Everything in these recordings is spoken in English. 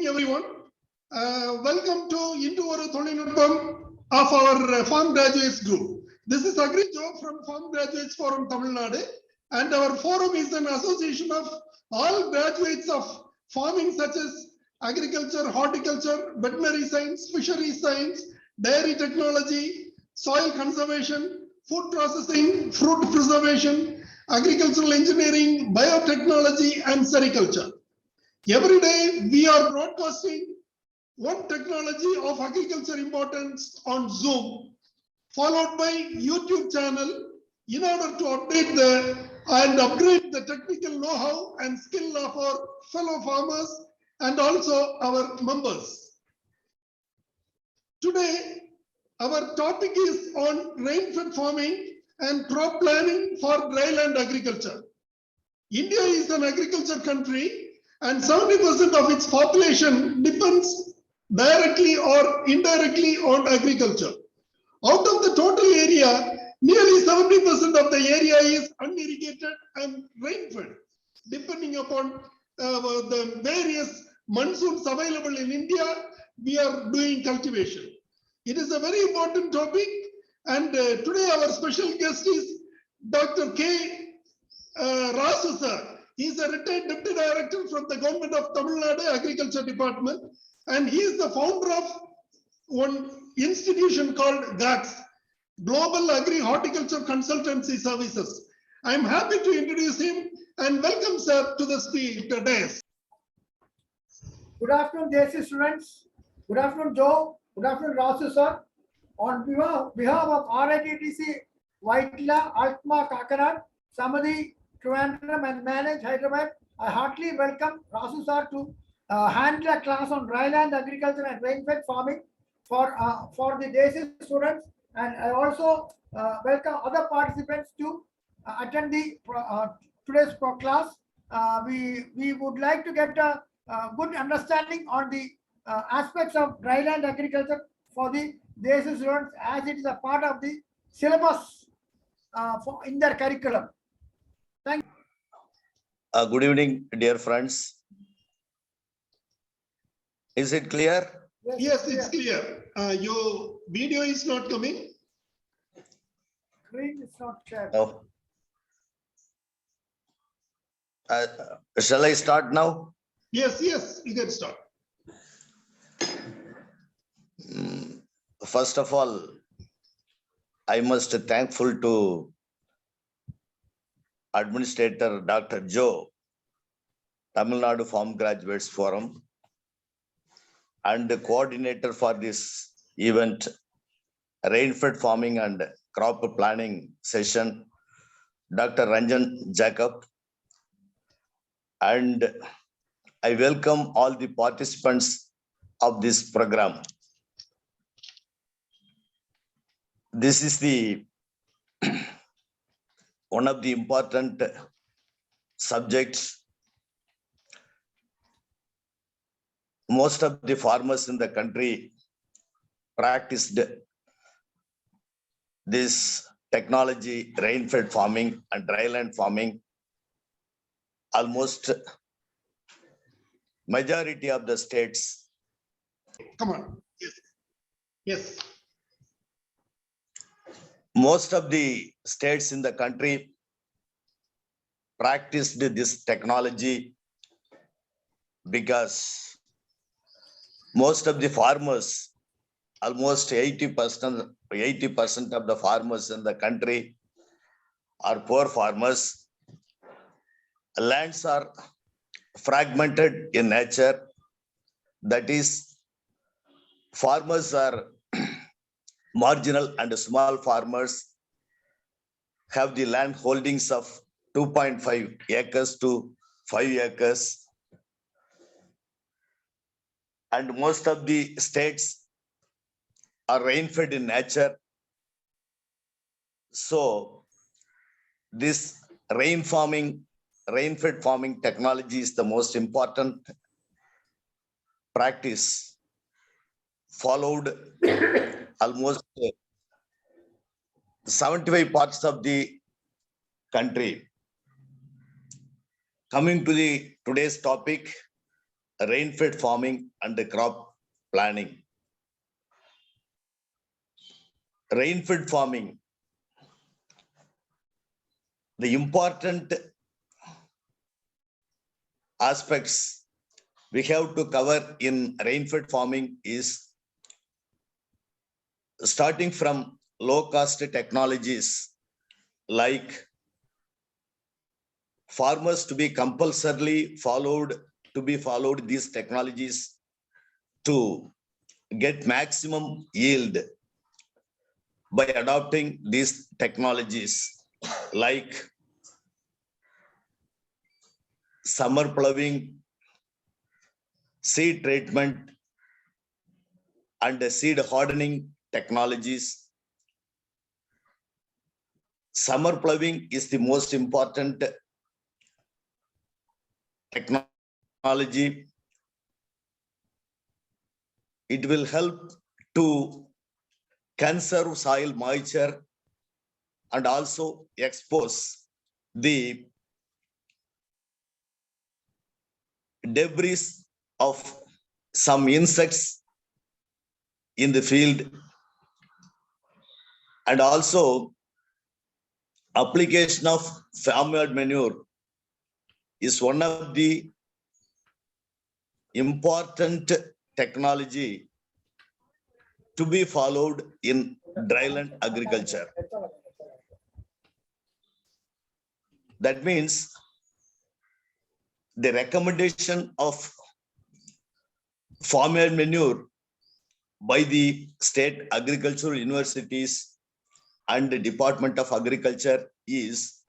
morning, everyone. Welcome to Into Oru Tholinuttam of our Farm Graduates Group. This is Agri Joe from Farm Graduates Forum Tamil Nadu, and our forum is an association of all graduates of farming such as agriculture, horticulture, veterinary science, fisheries science, dairy technology, soil conservation, food processing, fruit preservation, agricultural engineering, biotechnology, and sericulture. Every day we are broadcasting one technology of agriculture importance on Zoom, followed by YouTube channel in order to update and upgrade the technical know-how and skill of our fellow farmers and also our members. Today, our topic is on rainfed farming and crop planning for dryland agriculture. India is an agriculture country and 70% of its population depends directly or indirectly on agriculture. Out of the total area, nearly 70% of the area is unirrigated and rainfed, depending upon the various monsoons available in India. We are doing cultivation. It is a very important topic, and today our special guest is Dr. K. Rasu sir. He is a retired deputy director from the government of Tamil Nadu Agriculture Department, and he is the founder of one institution called GACS, Global Agri Horticulture Consultancy Services. I am happy to introduce him and welcome sir to the speech today. Good afternoon, JC students. Good afternoon, Joe. Good afternoon, Rasu sir. On behalf of RITTC, Vaitla, Altma, Kakanar, Samadhi, Trivandrum and Manage Hyderabad, I heartily welcome Rasu sir to handle a class on dryland agriculture and rainfed farming for the JC students, and I also welcome other participants to attend the today's class. We would like to get a good understanding on the aspects of dryland agriculture for the JC students, as it is a part of the syllabus in their curriculum. Thank you. Good evening, dear friends. Is it clear? Yes, it's clear. Your video is not coming. Screen is not shared. Oh. Shall I start now? Yes, you can start. First of all, I must be thankful to Administrator Dr. Joe, Tamil Nadu Farm Graduates Forum, and the coordinator for this event, Rainfed Farming and Crop Planning session, Dr. Ranjan Jacob. And I welcome all the participants of this program. This is the one of the important subjects. Most of the farmers in the country practiced this technology, rainfed farming and dryland farming. Almost majority of the states. Come on. Yes. Most of the states in the country practiced this technology because most of the farmers, almost 80% of the farmers in the country are poor farmers. Lands are fragmented in nature. That is, farmers are marginal and small farmers have the land holdings of 2.5 acres to 5 acres. And most of the states are rainfed in nature. So this rainfed farming technology is the most important practice followed almost 75 parts of the country. Coming to the today's topic, rainfed farming and crop planning. Rainfed farming, the important aspects we have to cover in rainfed farming is starting from low-cost technologies like farmers to be compulsorily followed these technologies to get maximum yield by adopting these technologies like summer plowing, seed treatment, and seed hardening technologies. Summer plowing is the most important technology. It will help to conserve soil moisture and also expose the debris of some insects in the field, and also application of farmyard manure is one of the important technology to be followed in dryland agriculture. That means the recommendation of farmyard manure by the state agricultural universities and the Department of Agriculture is,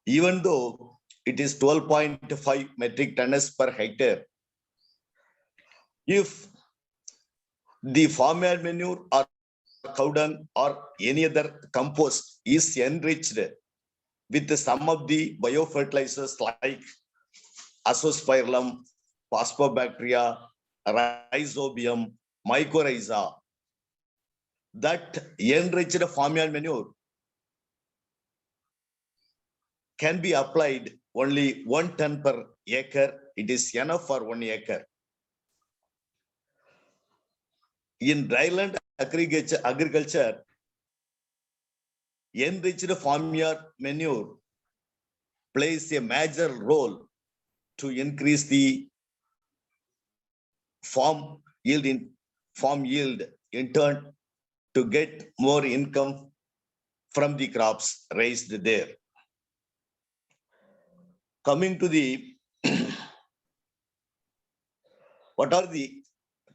even though it is 12.5 metric tons per hectare, if the farmyard manure or cow dung or any other compost is enriched with some of the biofertilizers like azospirillum, phosphobacteria, rhizobium, mycorrhiza, that enriched farmyard manure can be applied only 1 ton per acre. It is enough for 1 acre. In dryland agriculture, enriched farmyard manure plays a major role to increase the farm yield, in turn to get more income from the crops raised there. Coming to the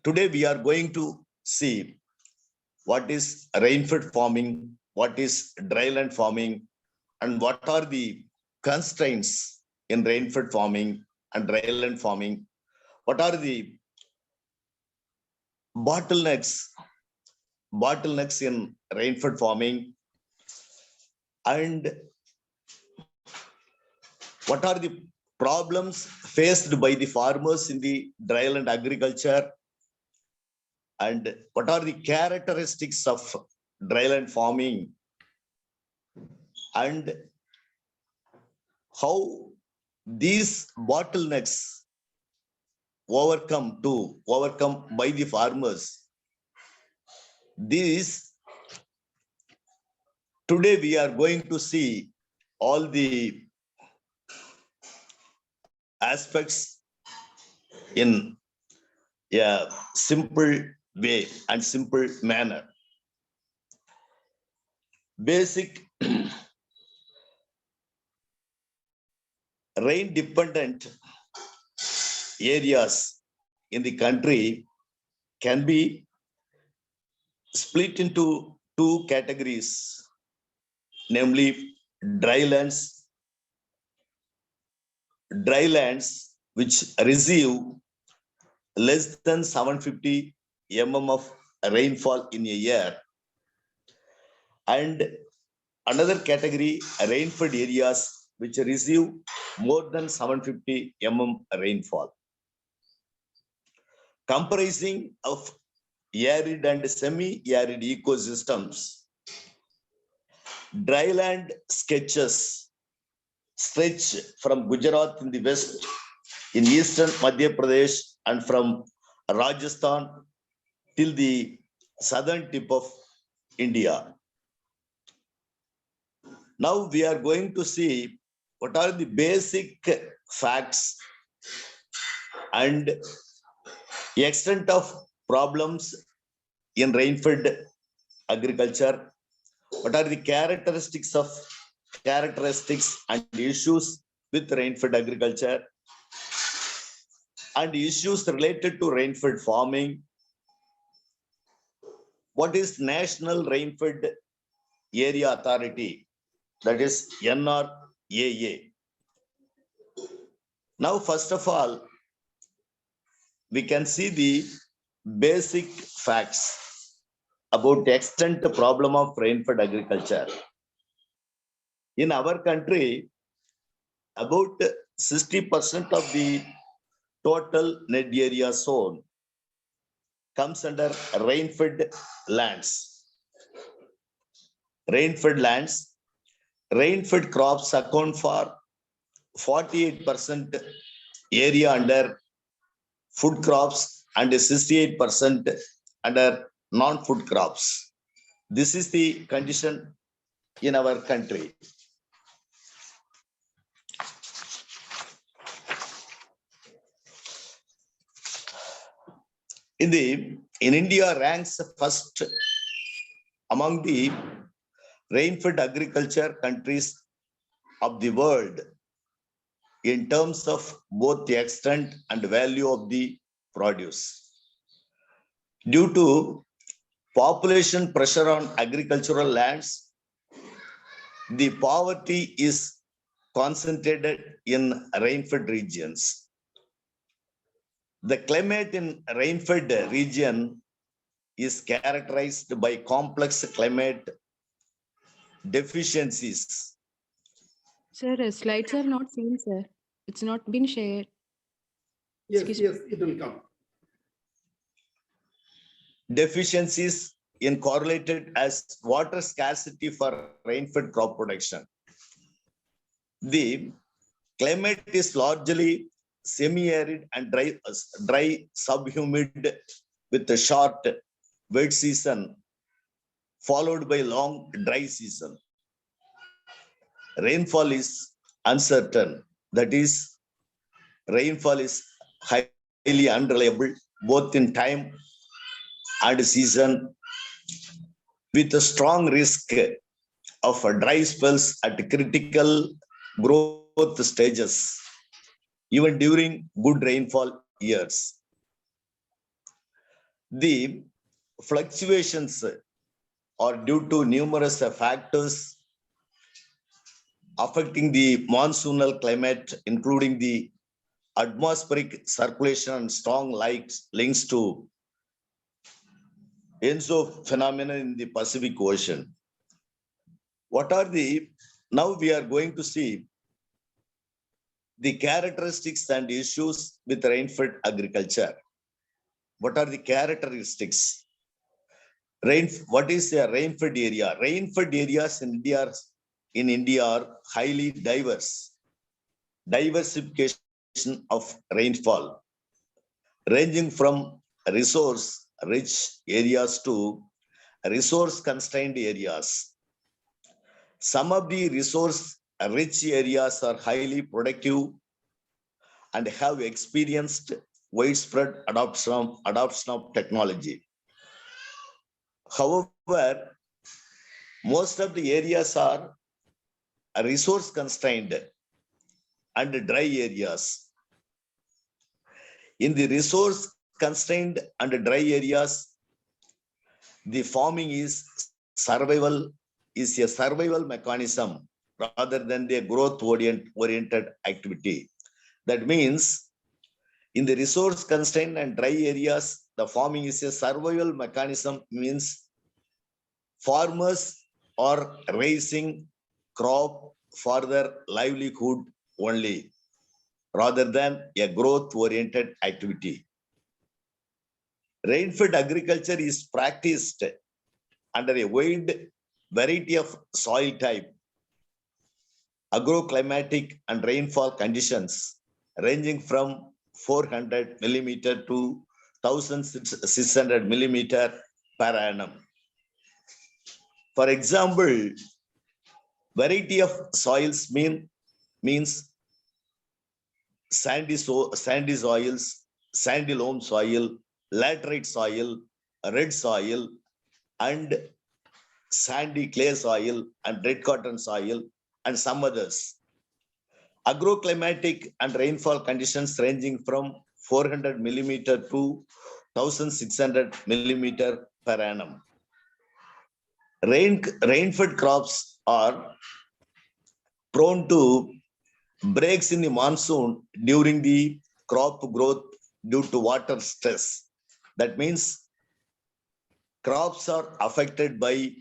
today we are going to see what is rainfed farming, what is dryland farming, and what are the constraints in rainfed farming and dryland farming. What are the bottlenecks in rainfed farming, and what are the problems faced by the farmers in the dryland agriculture, and what are the characteristics of dryland farming, and how these bottlenecks overcome by the farmers. Today we are going to see all the aspects in a simple way and simple manner. Basic rain dependent areas in the country can be split into 2 categories, namely drylands which receive less than 750 mm of rainfall in a year, and another category, rainfed areas which receive more than 750 mm rainfall, comprising of arid and semi-arid ecosystems. Dryland stretch from Gujarat in the west in eastern Madhya Pradesh and from Rajasthan till the southern tip of India. Now we are going to see what are the basic facts and extent of problems in rainfed agriculture. What are the characteristics and issues with rainfed agriculture and issues related to rainfed farming? What is National Rainfed Area Authority? That is NRAA. Now, first of all, we can see the basic facts about the extent the problem of rainfed agriculture. In our country, about 60% of the total net area sown comes under rainfed lands. Rainfed lands, rainfed crops account for 48% area under food crops and 68% under non-food crops. This is the condition in our country. In India ranks first among the rainfed agriculture countries of the world in terms of both the extent and value of the produce. Due to population pressure on agricultural lands, the poverty is concentrated in rainfed regions. The climate in rainfed region is characterized by complex climate deficiencies. Sir, slides are not seen, sir. It's not been shared. Yes, Excuse yes, it will come. Deficiencies in correlated as water scarcity for rainfed crop production. The climate is largely semi-arid and dry subhumid with a short wet season followed by long dry season. Rainfall is uncertain. That is, rainfall is highly unreliable both in time and season, with a strong risk of dry spells at critical growth stages, even during good rainfall years. The fluctuations are due to numerous factors affecting the monsoonal climate, including the atmospheric circulation and strong links to ENSO phenomena in the Pacific Ocean. Now we are going to see the characteristics and issues with rainfed agriculture. What are the characteristics? What is a rainfed area? Rainfed areas in India are highly diverse. Diversification of rainfall, ranging from resource-rich areas to resource-constrained areas. Some of the resource-rich areas are highly productive and have experienced widespread adoption of technology. However, most of the areas are resource-constrained and dry areas. In the resource-constrained and dry areas, the farming is a survival mechanism rather than the growth-oriented activity. That means, in the resource-constrained and dry areas, the farming is a survival mechanism, means farmers are raising crop for their livelihood only, rather than a growth-oriented activity. Rainfed agriculture is practiced under a wide variety of soil type, agroclimatic and rainfall conditions, ranging from 400 millimeter to 1600 millimeter per annum. For example, variety of soils means sandy soils, sandy loam soil, laterite soil, red soil, and sandy clay soil, and red cotton soil, and some others. Agroclimatic and rainfall conditions ranging from 400 millimeter to 1600 millimeter per annum. Rainfed crops are prone to breaks in the monsoon during the crop growth due to water stress. That means crops are affected by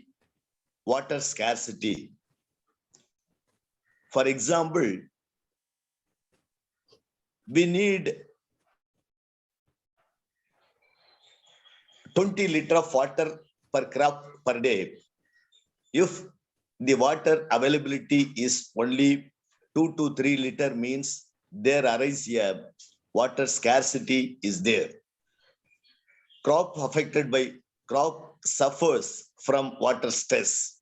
water scarcity. For example, we need 20 liters of water per crop per day. If the water availability is only 2 to 3 liters, means there arises a water scarcity is there. Crop suffers from water stress.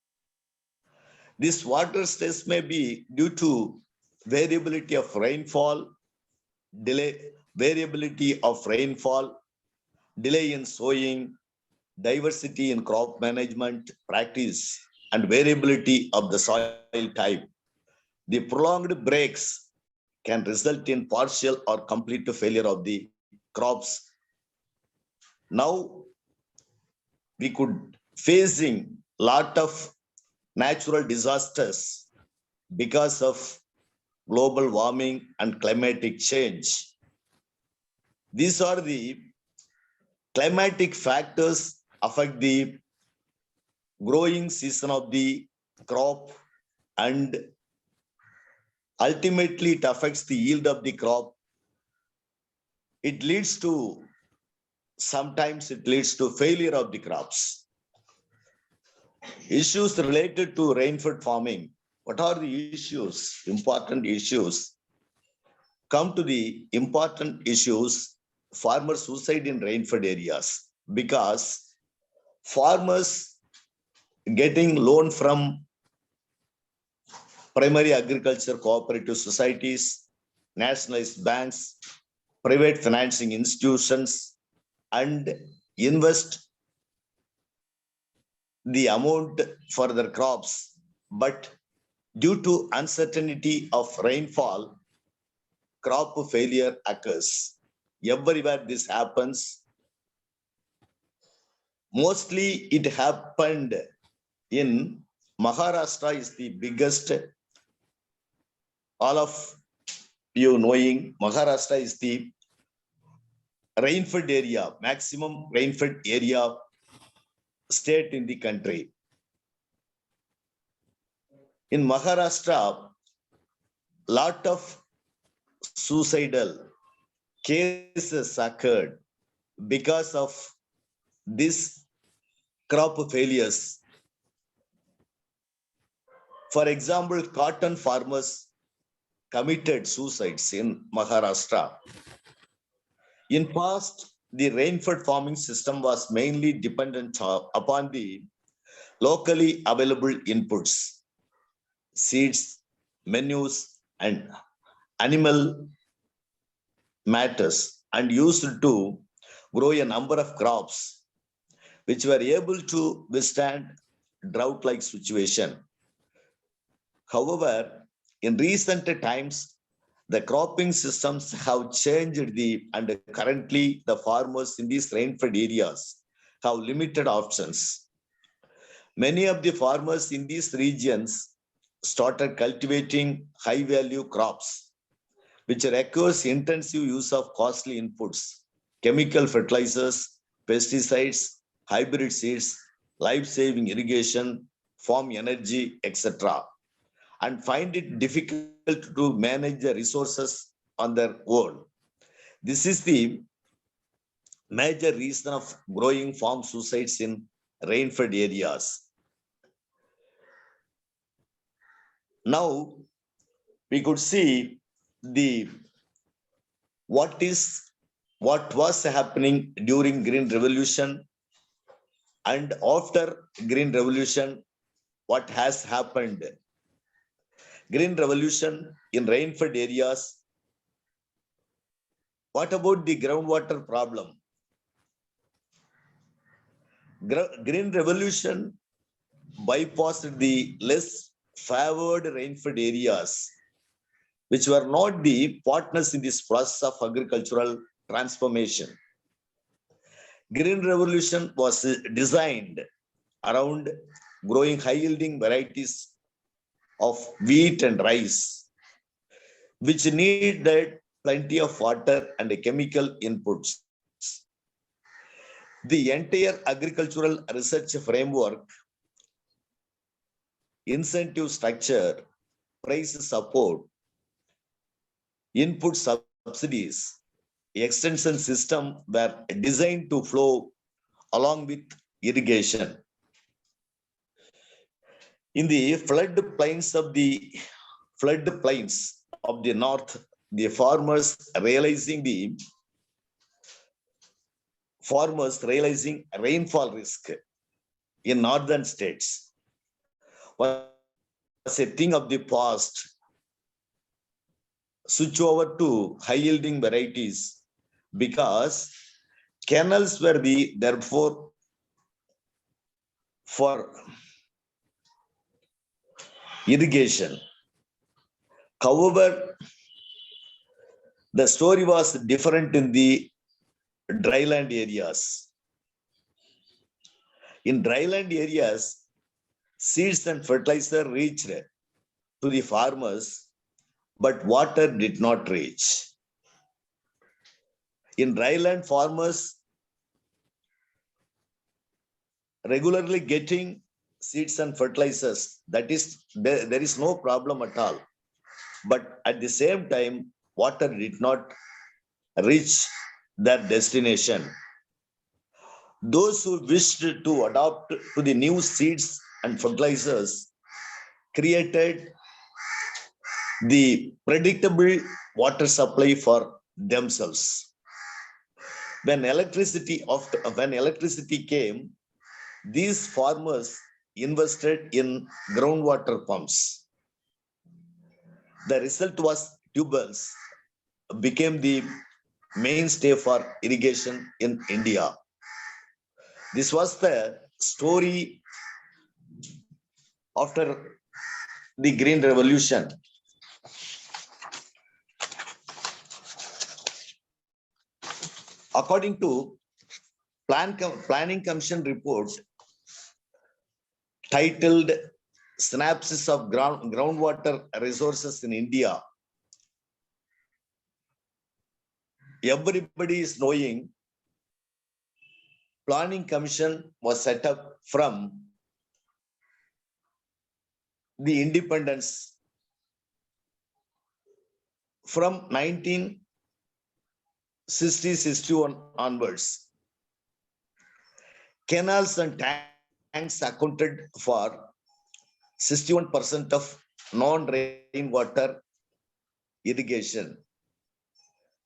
This water stress may be due to variability of rainfall, variability of rainfall, delay in sowing, diversity in crop management practice, and variability of the soil type. The prolonged breaks can result in partial or complete failure of the crops. Now, we could facing lot of natural disasters because of global warming and climatic change. These are the climatic factors affect the growing season of the crop, and ultimately it affects the yield of the crop. It leads to, sometimes it leads to failure of the crops. Issues related to rainfed farming. What are the issues? Important issues. Come to the important issues, farmer suicide in rainfed areas, because farmers getting loan from primary agriculture cooperative societies, nationalized banks, private financing institutions, and invest the amount for their crops. But due to uncertainty of rainfall, crop failure occurs. Everywhere this happens. Mostly it happened in Maharashtra is the biggest. All of you knowing Maharashtra is the rainfed area, maximum rainfed area state in the country. In Maharashtra, lot of suicidal cases occurred because of this crop failures. For example, cotton farmers committed suicides in Maharashtra. In past, the rainfed farming system was mainly dependent upon the locally available inputs, seeds, manures, and animal matters, and used to grow a number of crops which were able to withstand drought-like situation. However, in recent times, the cropping systems have changed and currently the farmers in these rainfed areas have limited options. Many of the farmers in these regions started cultivating high-value crops, which requires intensive use of costly inputs, chemical fertilizers, pesticides, hybrid seeds, life-saving irrigation, farm energy, etc., and find it difficult to manage the resources on their own. This is the major reason of growing farm suicides in rainfed areas. Now, we could see the what was happening during Green Revolution and after Green Revolution, what has happened. Green Revolution in rainfed areas. What about the groundwater problem? Green Revolution bypassed the less favored rainfed areas, which were not the partners in this process of agricultural transformation. Green Revolution was designed around growing high-yielding varieties of wheat and rice, which needed plenty of water and chemical inputs. The entire agricultural research framework, incentive structure, price support, input subsidies, extension system were designed to flow along with irrigation. In the floodplains of the north, the farmers realizing rainfall risk in northern states was a thing of the past. Switch over to high-yielding varieties because canals were therefore for irrigation. However, the story was different in the dryland areas. In dryland areas, seeds and fertilizer reached to the farmers, but water did not reach. In dryland, farmers regularly getting seeds and fertilizers. That is, there is no problem at all. But at the same time, water did not reach their destination. Those who wished to adopt to the new seeds and fertilizers created the predictable water supply for themselves. When electricity came, these farmers invested in groundwater pumps. The result was tubes became the mainstay for irrigation in India. This was the story after the Green Revolution. According to Planning Commission report titled Synopsis of Groundwater Resources in India, everybody is knowing Planning Commission was set up from the independence from 1960-61 onwards. Canals and tanks accounted for 61% of non-rainwater irrigation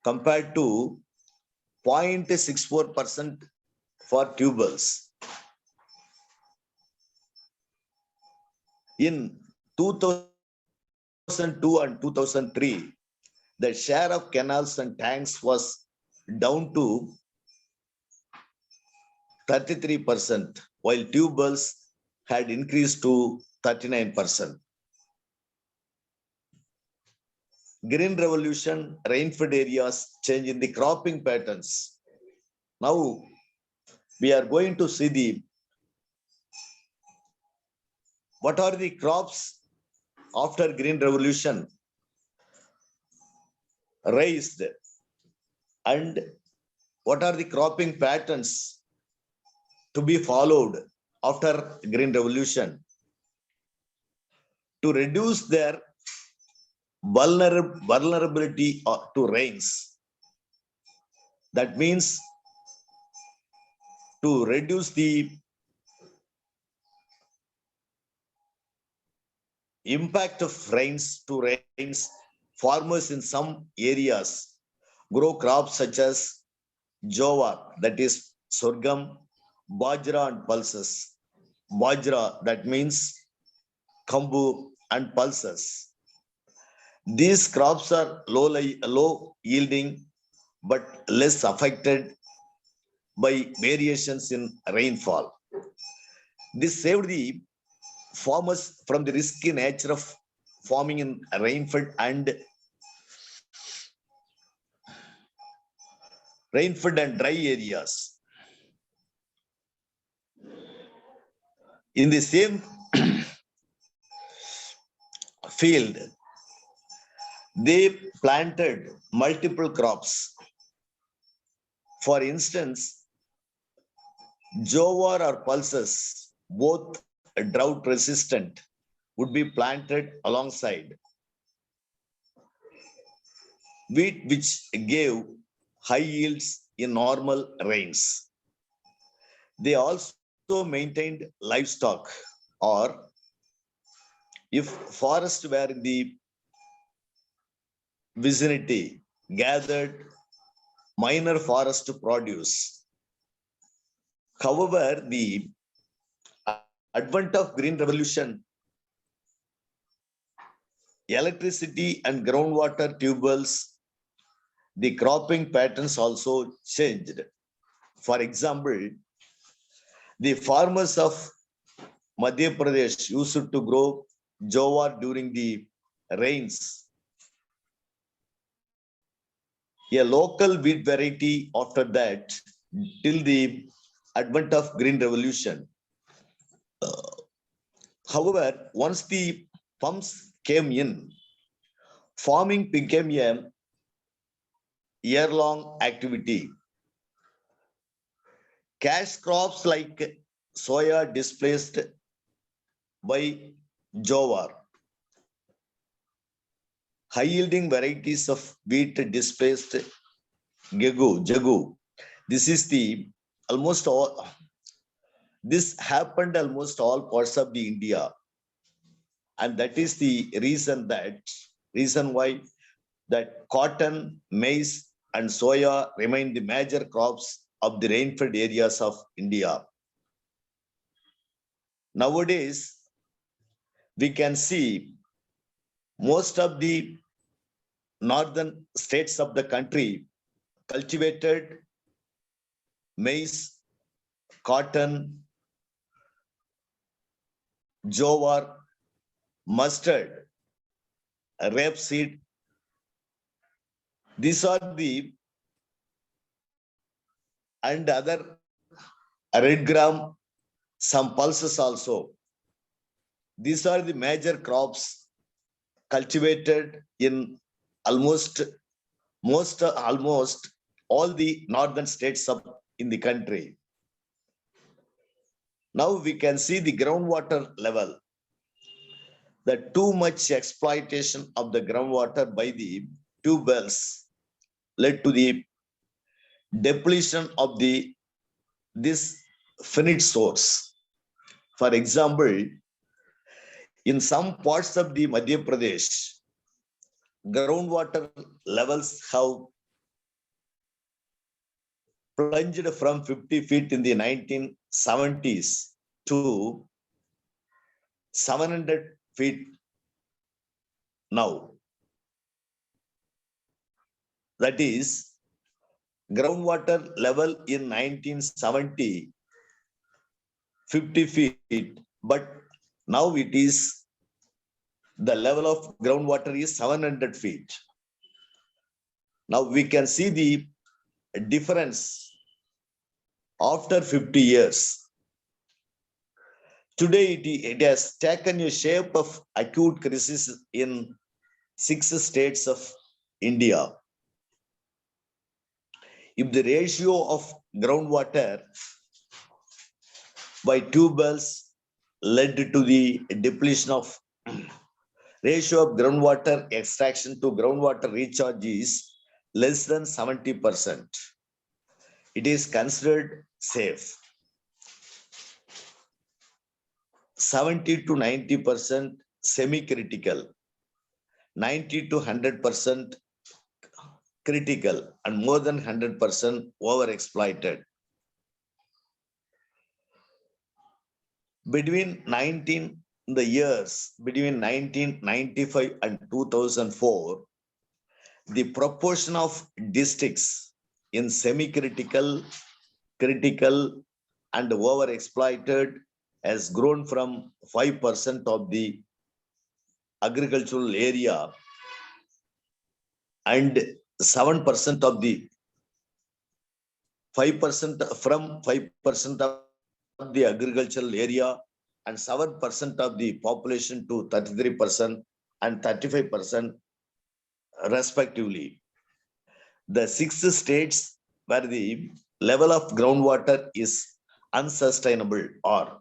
compared to 0.64% for tubules. In 2002 and 2003, the share of canals and tanks was down to 33%, while tubules had increased to 39%. Green Revolution, rainfed areas, change in the cropping patterns. Now, we are going to see what are the crops after Green Revolution raised and what are the cropping patterns to be followed after Green Revolution to reduce their vulnerability to rains. That means to reduce the impact of rains, farmers in some areas grow crops such as jowar, that is sorghum, bajra and pulses. Bajra, that means kambu and pulses. These crops are low yielding but less affected by variations in rainfall. This saved the farmers from the risky nature of farming in rainfed and dry areas. In the same field, they planted multiple crops. For instance, jowar or pulses, both drought resistant, would be planted alongside wheat, which gave high yields in normal rains. They also maintained livestock, or if forests were in the vicinity, gathered minor forest produce. However, the advent of green revolution, electricity and groundwater tubes, the cropping patterns also changed. For example, the farmers of Madhya Pradesh used to grow jowar during the rains. A local wheat variety after that, till the advent of green revolution. However, once the pumps came in, farming became a year-long activity. Cash crops like soya displaced by jowar. High-yielding varieties of wheat displaced jagu. This is the almost all. This happened almost all parts of the India, and that is the reason why that cotton, maize, and soya remain the major crops of the rainfed areas of India. Nowadays, we can see most of the northern states of the country cultivated maize, cotton, jowar, mustard, rapeseed. These are the and other red gram, some pulses also. These are the major crops cultivated in almost all the northern states in the country. Now we can see the groundwater level. The too much exploitation of the groundwater by the tube wells led to the depletion of this finite source. For example, in some parts of the Madhya Pradesh, groundwater levels have plunged from 50 feet in the 1970s to 700 feet now. That is, groundwater level in 1970, 50 feet, but now it is, the level of groundwater is 700 feet. Now we can see the difference after 50 years. Today, it has taken a shape of acute crisis in 6 states of India. If the ratio of groundwater by tube wells led to the depletion of ratio of groundwater extraction to groundwater recharge is less than 70%. It is considered safe. 70 to 90% semi-critical, 90 to 100% critical and more than 100% overexploited. Between 1995 and 2004, the proportion of districts in semi-critical, critical, and overexploited has grown from 5% of the agricultural area and 7% of the 5% from 5% of the agricultural area and 7% of the population to 33% and 35% respectively. The 6 states where the level of groundwater is unsustainable are.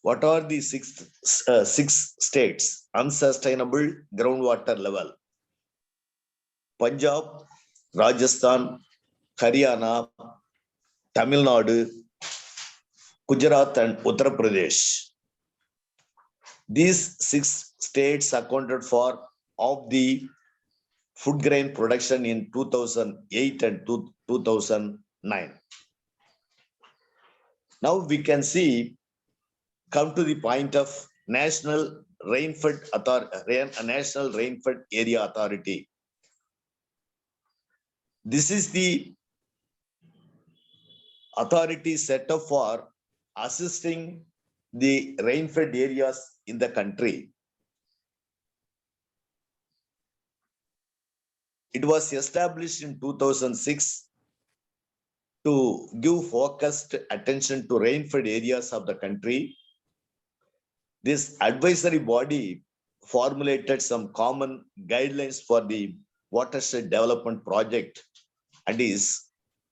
What are the six states? Unsustainable groundwater level. Punjab, Rajasthan, Haryana, Tamil Nadu, Gujarat and Uttar Pradesh. These 6 states accounted for of the food grain production in 2008 and 2009. Now we can see, come to the point of National Rainfed Area Authority. This is the authority set up for assisting the rainfed areas in the country. It was established in 2006 to give focused attention to rainfed areas of the country. This advisory body formulated some common guidelines for the watershed development project and is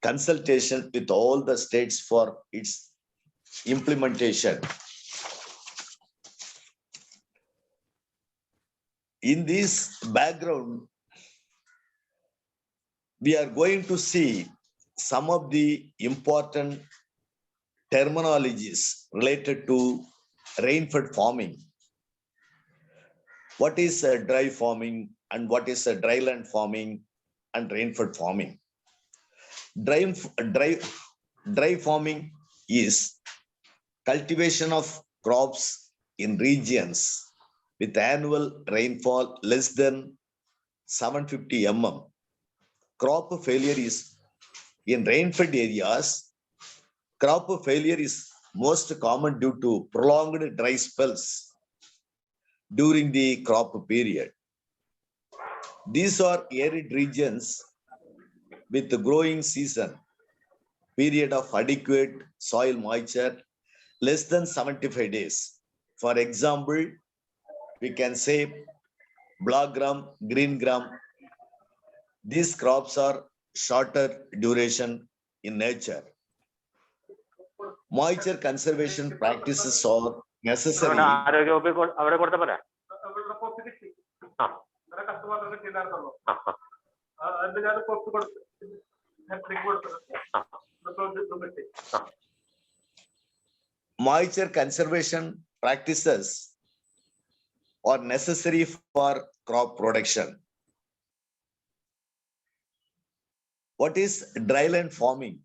consultation with all the states for its implementation. In this background, we are going to see some of the important terminologies related to rainfed farming. What is a dry farming and what is a dryland farming and rainfed farming? Dry farming is cultivation of crops in regions with annual rainfall less than 750 mm. Crop failure is in rainfed areas. Crop failure is most common due to prolonged dry spells during the crop period. These are arid regions with the growing season, period of adequate soil moisture less than 75 days. For example, we can say black gram, green gram. These crops are shorter duration in nature. Moisture conservation practices are necessary. Moisture conservation practices are necessary for crop production. What is dryland farming?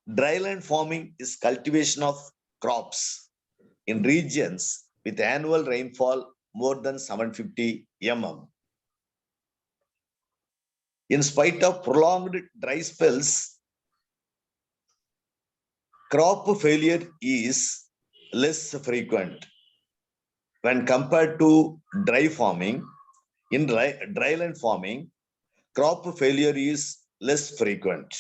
Dryland farming is cultivation of crops in regions with annual rainfall more than 750 mm. In spite of prolonged dry spells, crop failure is less frequent when compared to dry farming. In dryland farming, crop failure is less frequent.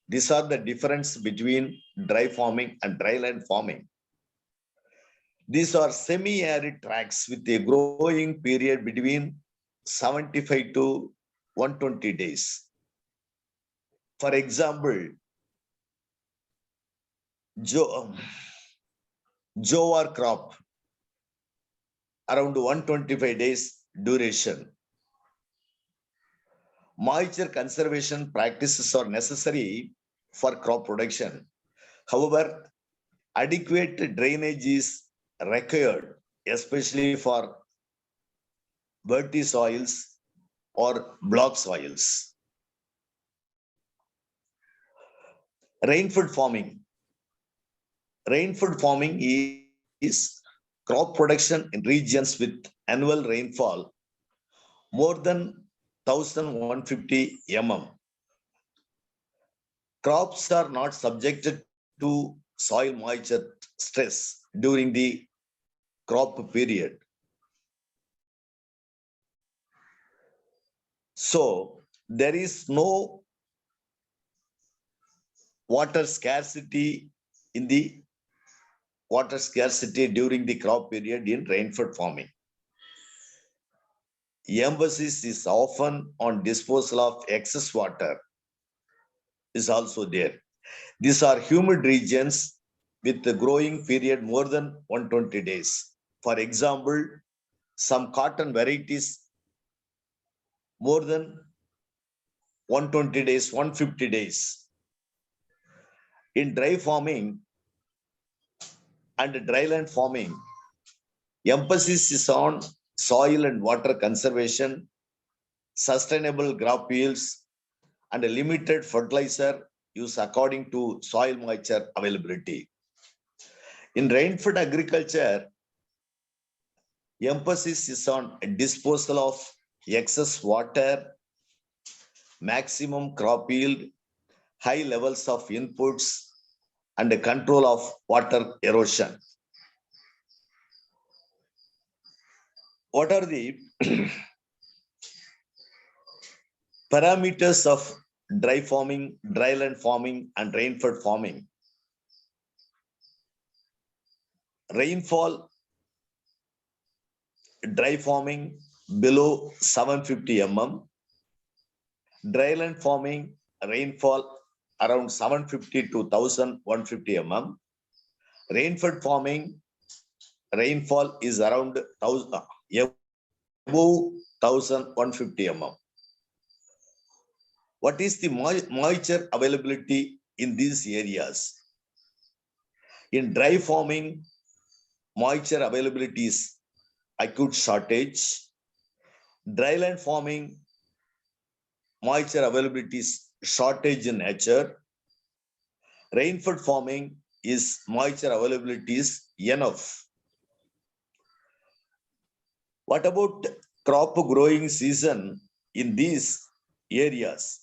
These are the difference between dry farming and dryland farming. These are semi-arid tracts with a growing period between 75 to 120 days. For example, jowar crop, around 125 days duration. Moisture conservation practices are necessary for crop production. However, adequate drainage is required, especially for dirty soils or block soils. Rainfed farming. Rainfed farming is crop production in regions with annual rainfall more than 1150 mm. Crops are not subjected to soil moisture stress during the crop period. So there is no water scarcity during the crop period in rainfed farming. Emphasis is often on disposal of excess water is also there. These are humid regions with the growing period more than 120 days. For example, some cotton varieties more than 120 days, 150 days. In dry farming and dryland farming, emphasis is on soil and water conservation, sustainable crop yields, and a limited fertilizer use according to soil moisture availability. In rainfed agriculture, emphasis is on disposal of excess water, maximum crop yield, high levels of inputs, and the control of water erosion. What are the parameters of dry farming, dryland farming, and rainfed farming? Rainfall, dry farming below 750 mm, dryland farming, rainfall around 750 to 1150 mm, rainfed farming, rainfall is around above 1150 mm. What is the moisture availability in these areas? In dry farming, moisture availability is acute shortage. Dryland farming, moisture availability is shortage in nature. Rainfed farming is moisture availability is enough. What about crop growing season in these areas?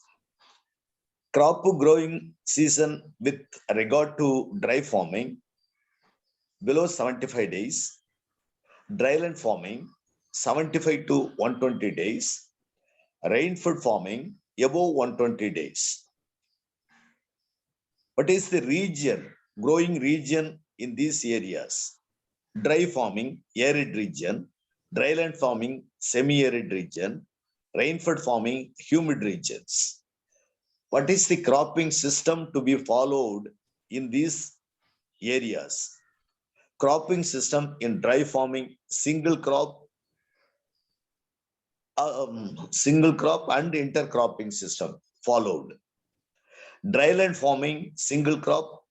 Crop growing season with regard to dry farming below 75 days, dryland farming 75 to 120 days, rainfed farming above 120 days. What is the region, growing region in these areas? Dry farming, arid region, dryland farming, semi-arid region, rainfed farming, humid regions. What is the cropping system to be followed in these areas? Cropping system in dry farming, single crop and intercropping system followed. Dryland farming, single crop,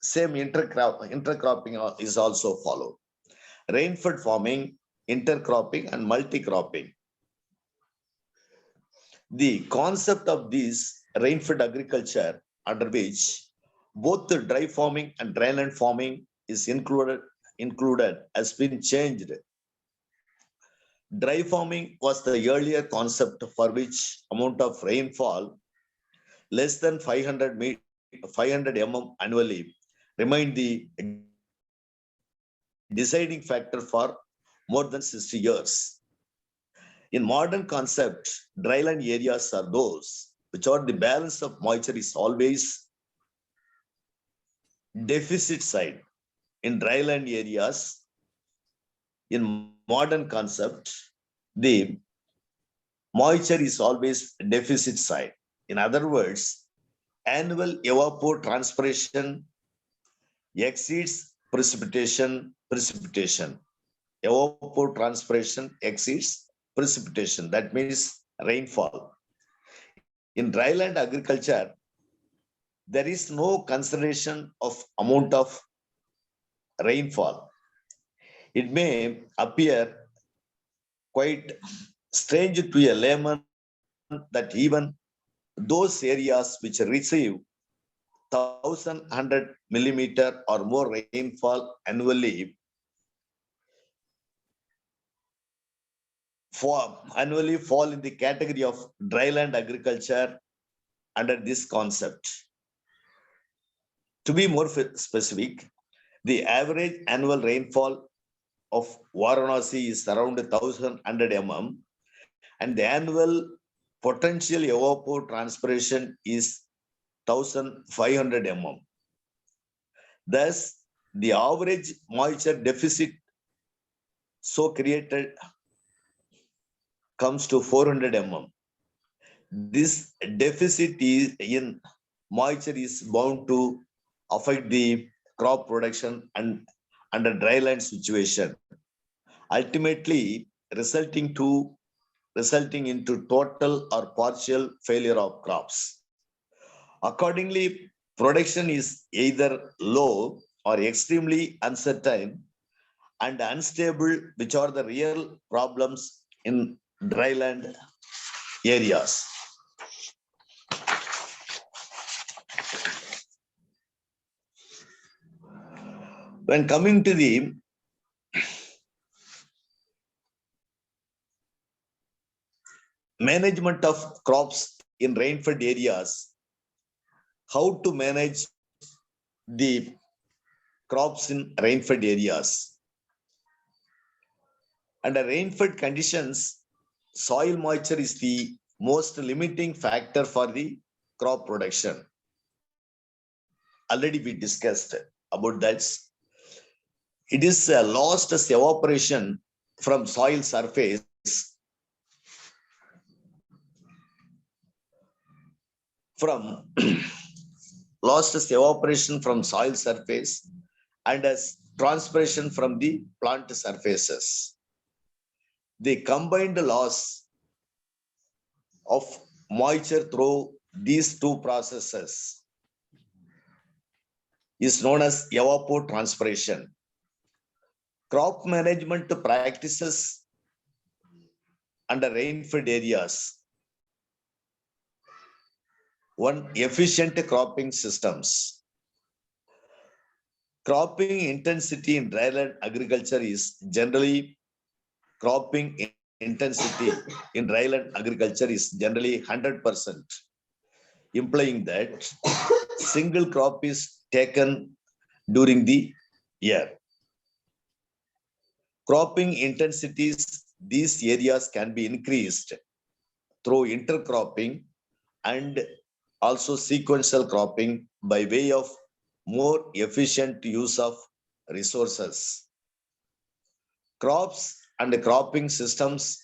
same intercropping is also followed. Rainfed farming, intercropping and multi-cropping. The concept of this rainfed agriculture, under which both the dry farming and dryland farming is included has been changed. Dry farming was the earlier concept for which amount of rainfall less than 500 mm annually remained the deciding factor for more than 60 years. In modern concept, dryland areas are those which are the balance of moisture is always deficit side. In dryland areas, in modern concept, the moisture is always deficit side. In other words, annual evapotranspiration exceeds precipitation. Evapotranspiration exceeds precipitation. That means rainfall. In dryland agriculture, there is no consideration of amount of rainfall. It may appear quite strange to a layman that even those areas which receive 1,100 millimeter or more rainfall annually fall in the category of dryland agriculture under this concept. To be more specific, the average annual rainfall of Varanasi is around 1,100 mm, and the annual potential evapotranspiration is 1,500 mm. Thus, the average moisture deficit so created comes to 400 mm. This deficit in moisture is bound to affect the crop production and under dryland situation, ultimately resulting into total or partial failure of crops. Accordingly, production is either low or extremely uncertain and unstable, which are the real problems in dryland areas. When coming to the management of crops in rainfed areas, how to manage the crops in rainfed areas. Under rainfed conditions, soil moisture is the most limiting factor for the crop production. Already we discussed about that. It is lost as evaporation from soil surface lost as evaporation from soil surface and as transpiration from the plant surfaces. The combined loss of moisture through these two processes is known as evapotranspiration. Crop management practices under rainfed areas. One, efficient cropping systems. Cropping intensity in dryland agriculture is generally 100%, implying that single crop is taken during the year. Cropping intensities, these areas can be increased through intercropping and also sequential cropping by way of more efficient use of resources. Crops and cropping systems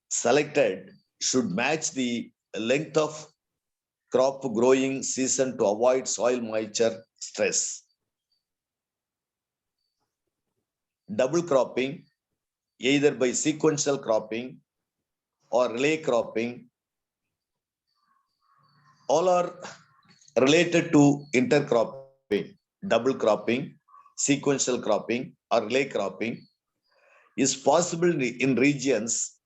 selected should match the length of crop growing season to avoid soil moisture stress. Double cropping, either by sequential cropping or relay cropping, all are related to intercropping. Double cropping, sequential cropping, or relay cropping is possible in regions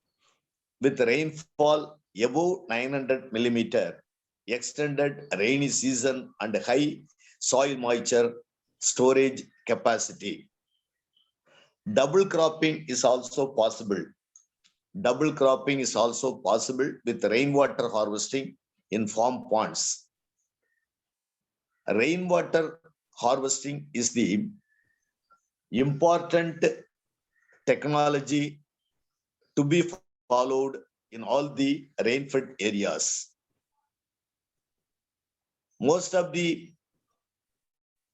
with rainfall above 900 millimeter, extended rainy season, and high soil moisture storage capacity. Double cropping is also possible. Double cropping is also possible with rainwater harvesting in farm ponds. Rainwater harvesting is the important technology to be followed in all the rainfed areas. Most of the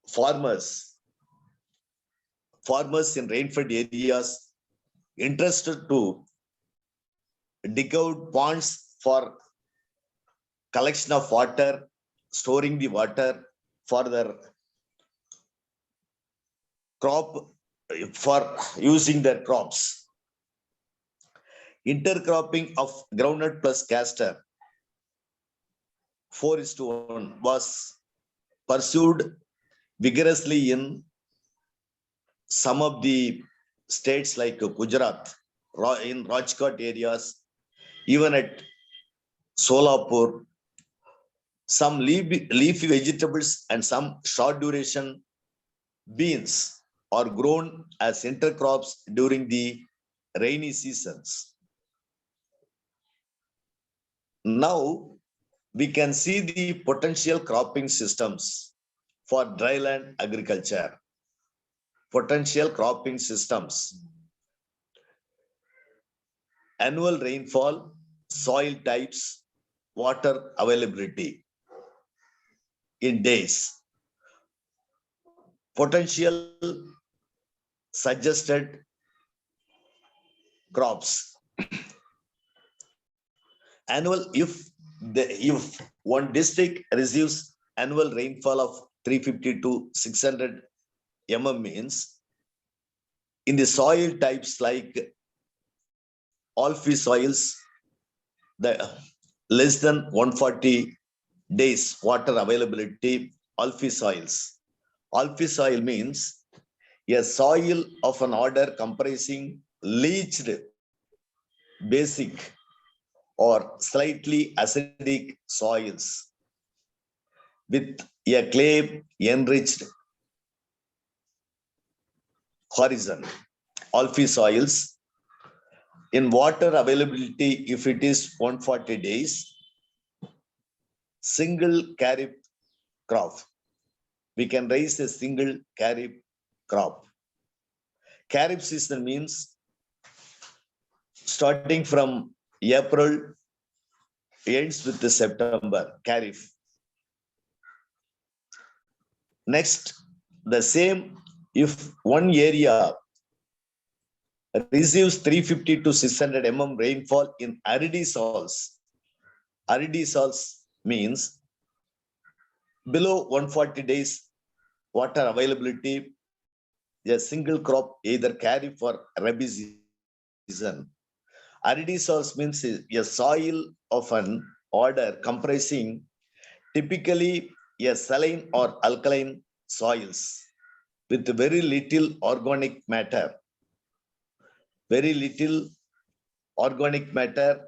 farmers in rainfed areas interested to dig out ponds for collection of water, storing the water for their crop, for using their crops. Intercropping of groundnut plus castor 4:1 was pursued vigorously in some of the states like Gujarat, in Rajkot areas, even at Solapur, some leafy vegetables and some short duration beans are grown as intercrops during the rainy seasons. Now we can see the potential cropping systems for dryland agriculture. Potential cropping systems. Annual rainfall, soil types, water availability in days. Potential suggested crops. Annual, if one district receives annual rainfall of 350 to 600 mm means in the soil types like alfy soils, the less than 140 days water availability, alfy soils. Alfy soil means a soil of an order comprising leached, basic, or slightly acidic soils with a clay enriched horizon. Alfy soils. In water availability, if it is 140 days, single kharif crop. We can raise a single kharif crop. Kharif season means starting from April, ends with the September, kharif. Next, the same, if one area receives 350 to 600 mm rainfall in aridi soils. Aridi soils means below 140 days water availability, a single crop either kharif or rabi season. Aridi soils means a soil of an order comprising typically a saline or alkaline soils with very little organic matter. Very little organic matter,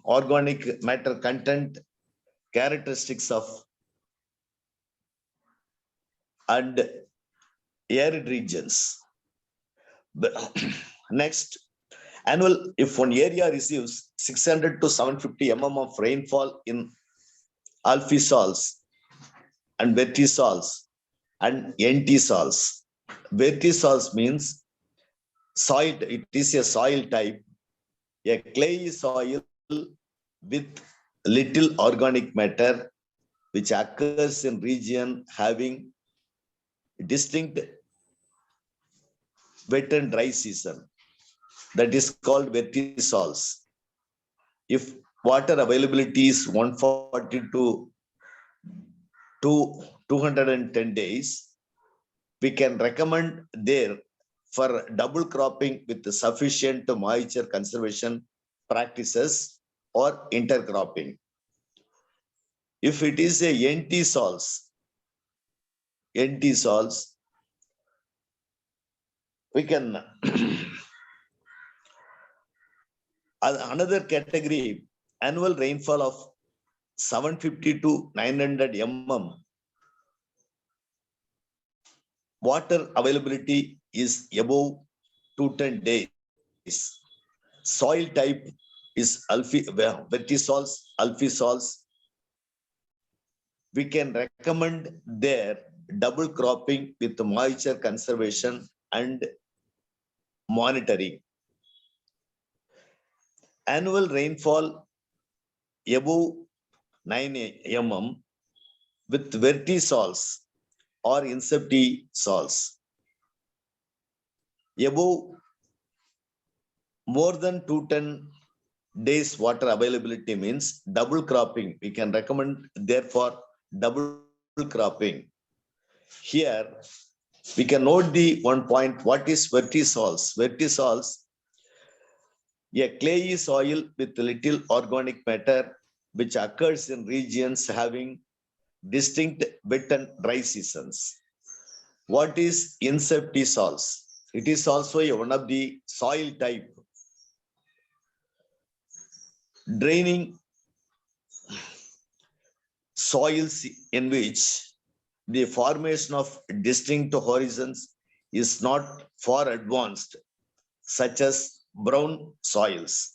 organic matter content, characteristics of and arid regions. Next, annual, if one area receives 600 to 750 mm of rainfall in alfy soils and vertisols and entisols. Vertisols means soil, it is a soil type, a clay soil with little organic matter which occurs in region having distinct wet and dry season. That is called vertisols. If water availability is 140 to 210 days, we can recommend there for double cropping with sufficient moisture conservation practices or intercropping. If it is a entisols, we can another category, annual rainfall of 750 to 900 mm. Water availability is above 210 days. Soil type is vertisols, alfy soils. We can recommend there double cropping with moisture conservation and monitoring. Annual rainfall above 9 mm with vertisols or inceptisols. Above more than 210 days water availability means double cropping. We can recommend therefore double cropping. Here we can note the one point, what is vertisols? Vertisols, a clayey soil with little organic matter which occurs in regions having distinct wet and dry seasons. What is inceptisols? It is also one of the soil type. Draining soils in which the formation of distinct horizons is not far advanced, such as brown soils.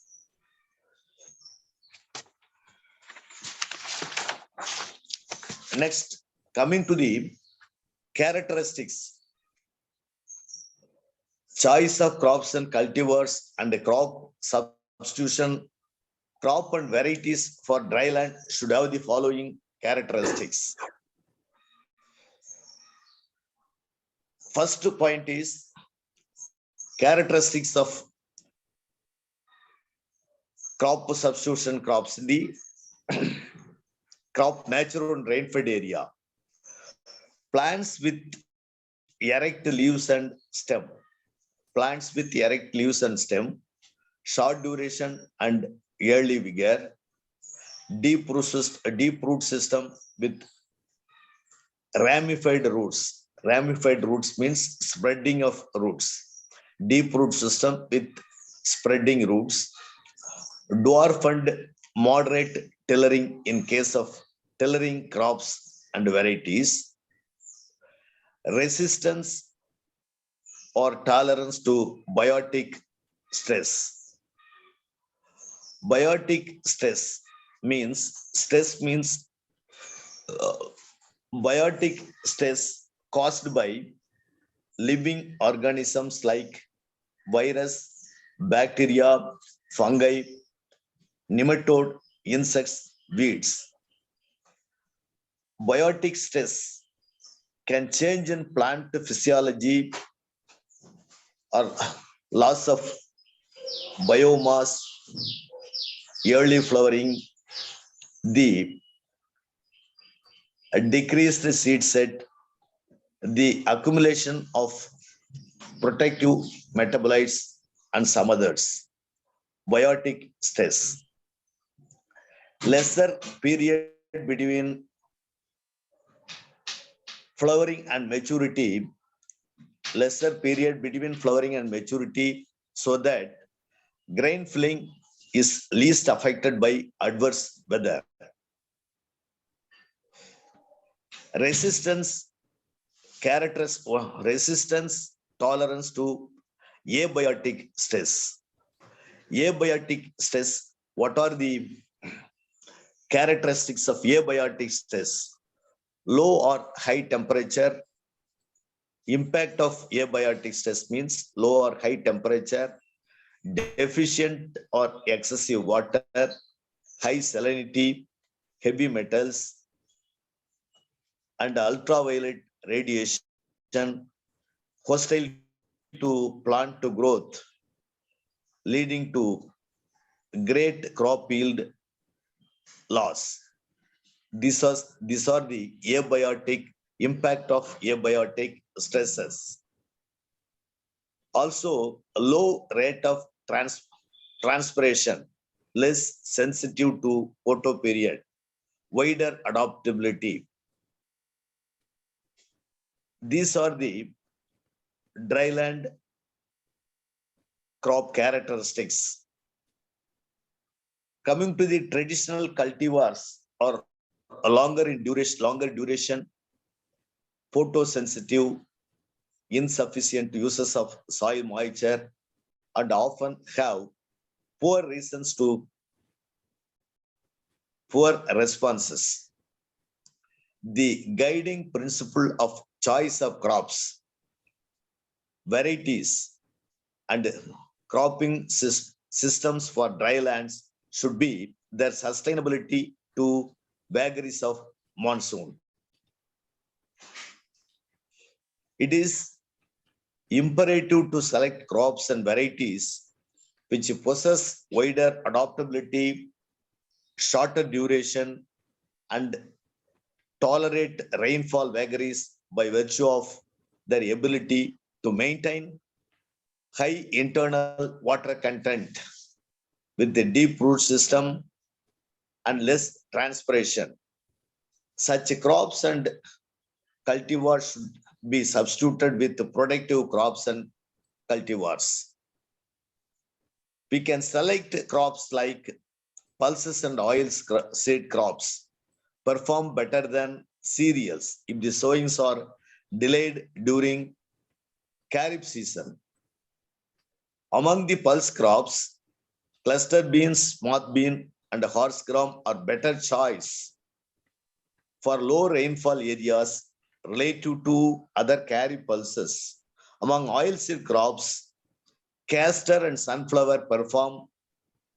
Next, coming to the characteristics, choice of crops and cultivars and the crop substitution, crop and varieties for dry land should have the following characteristics. First point is characteristics of crop substitution crops in the crop mature and rainfed area. Plants with erect leaves and stem. Plants with erect leaves and stem, short duration and early vigor, deep root system with ramified roots. Ramified roots means spreading of roots. Deep root system with spreading roots. Dwarf and moderate tillering in case of tillering crops and varieties. Resistance or tolerance to biotic stress. Biotic stress means biotic stress caused by living organisms like virus, bacteria, fungi, nematode, insects, weeds. Biotic stress can change in plant physiology or loss of biomass, early flowering, the decreased seed set, the accumulation of protective metabolites and some others. Biotic stress. Lesser period between flowering and maturity, lesser period between flowering and maturity, so that grain filling is least affected by adverse weather. Resistance tolerance to abiotic stress. Abiotic stress, what are the characteristics of abiotic stress? Low or high temperature. Impact of abiotic stress means low or high temperature, deficient or excessive water, high salinity, heavy metals, and ultraviolet radiation, hostile to plant to growth, leading to great crop yield loss. These are the abiotic impact of abiotic stresses. Also, a low rate of transpiration, less sensitive to photoperiod, wider adaptability. These are the dryland crop characteristics. Coming to the traditional cultivars or longer duration, photosensitive, insufficient uses of soil moisture, and often have poor responses. The guiding principle of choice of crops, varieties, and cropping systems for dry lands should be their sustainability to vagaries of monsoon. It is imperative to select crops and varieties which possess wider adaptability, shorter duration, and tolerate rainfall vagaries by virtue of their ability to maintain high internal water content with the deep root system and less transpiration. Such crops and cultivars should be substituted with productive crops and cultivars. We can select crops like pulses and seed crops perform better than cereals if the sowings are delayed during Kharif season. Among the pulse crops, cluster beans, moth bean, and horse gram are better choice for low rainfall areas relative to other Kharif pulses. Among oilseed crops, castor and sunflower perform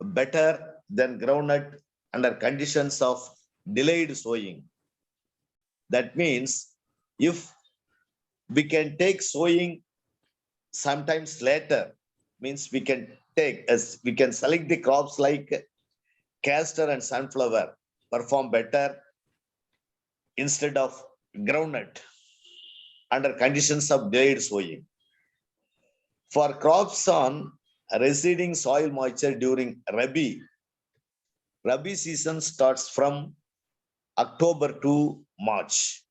better than groundnut under conditions of delayed sowing. That means if we can take sowing sometimes later, means we can select the crops like castor and sunflower perform better instead of groundnut under conditions of delayed sowing. For crops on receding soil moisture during Rabi season starts from October to March.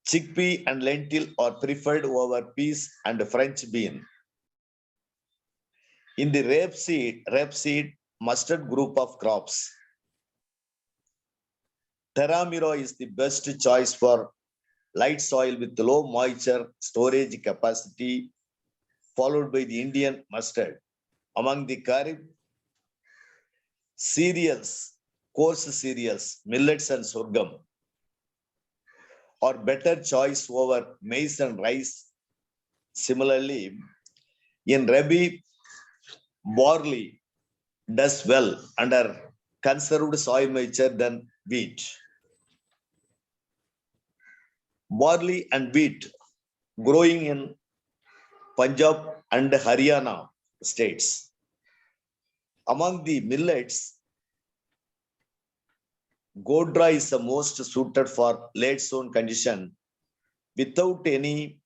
Chickpea and lentil are preferred over peas and French bean. In the rapeseed mustard group of crops, Terramiro is the best choice for light soil with low moisture storage capacity, followed by the Indian mustard. Among the Kharif cereals, coarse cereals, millets and sorghum are better choice over maize and rice. Similarly, in Rabi, barley does well under conserved soil moisture than wheat. Barley and wheat growing in Punjab and Haryana states. Among the millets, Godra is the most suited for late sown condition without any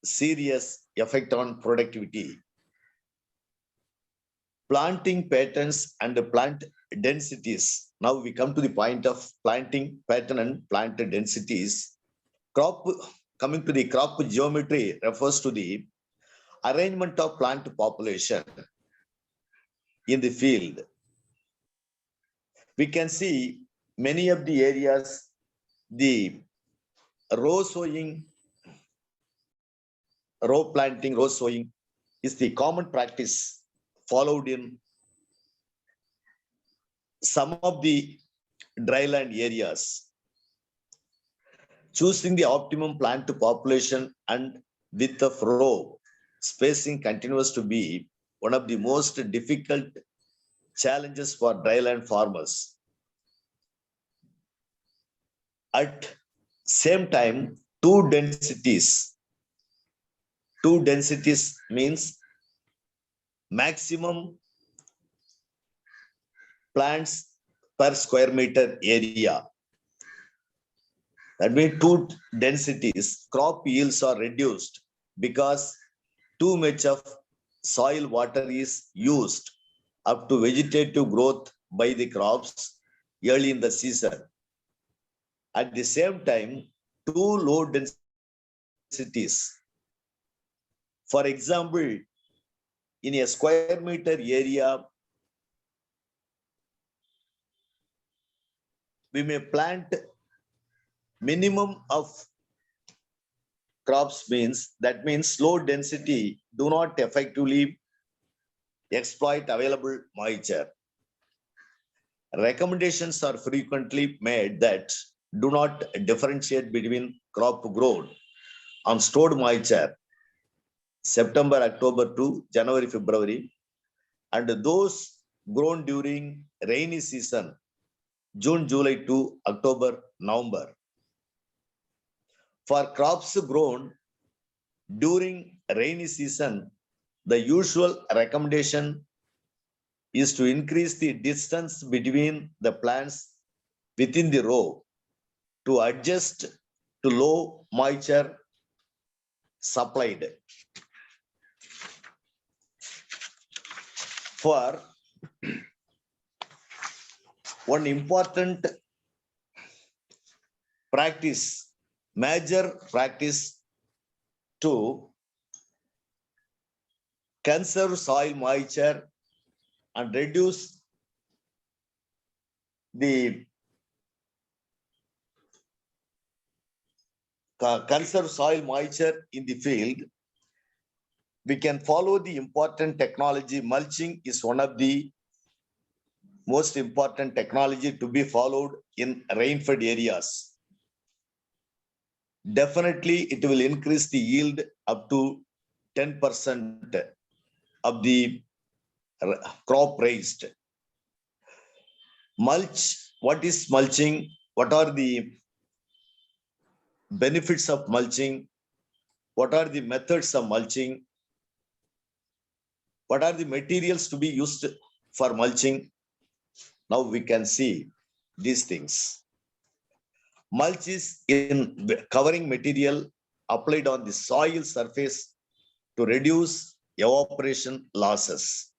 serious effect on productivity. Planting patterns and plant densities. Now we come to the point of planting pattern and plant densities. Coming to the crop geometry refers to the arrangement of plant population in the field. We can see many of the areas, the row planting, row sowing is the common practice followed in some of the dryland areas. Choosing the optimum plant population and width of row spacing continues to be one of the most difficult challenges for dryland farmers. At same time, two densities means maximum plants per square meter area. That means two densities, crop yields are reduced because too much of soil water is used up to vegetative growth by the crops early in the season. At the same time, two low densities. For example, in a square meter area, we may plant minimum of crops that means low density do not effectively exploit available moisture. Recommendations are frequently made that do not differentiate between crop grown on stored moisture September, October to January, February, and those grown during rainy season June, July to October, November. For crops grown during rainy season, the usual recommendation is to increase the distance between the plants within the row to adjust to low moisture supplied. For one important practice, major practice to conserve soil moisture and reduce the conserve soil moisture in the field. We can follow the important technology. Mulching is one of the most important technology to be followed in rainfed areas. Definitely, it will increase the yield up to 10% of the crop raised. Mulch, what is mulching? What are the benefits of mulching? What are the methods of mulching? What are the materials to be used for mulching? Now we can see these things. Mulch is in covering material applied on the soil surface to reduce evaporation losses.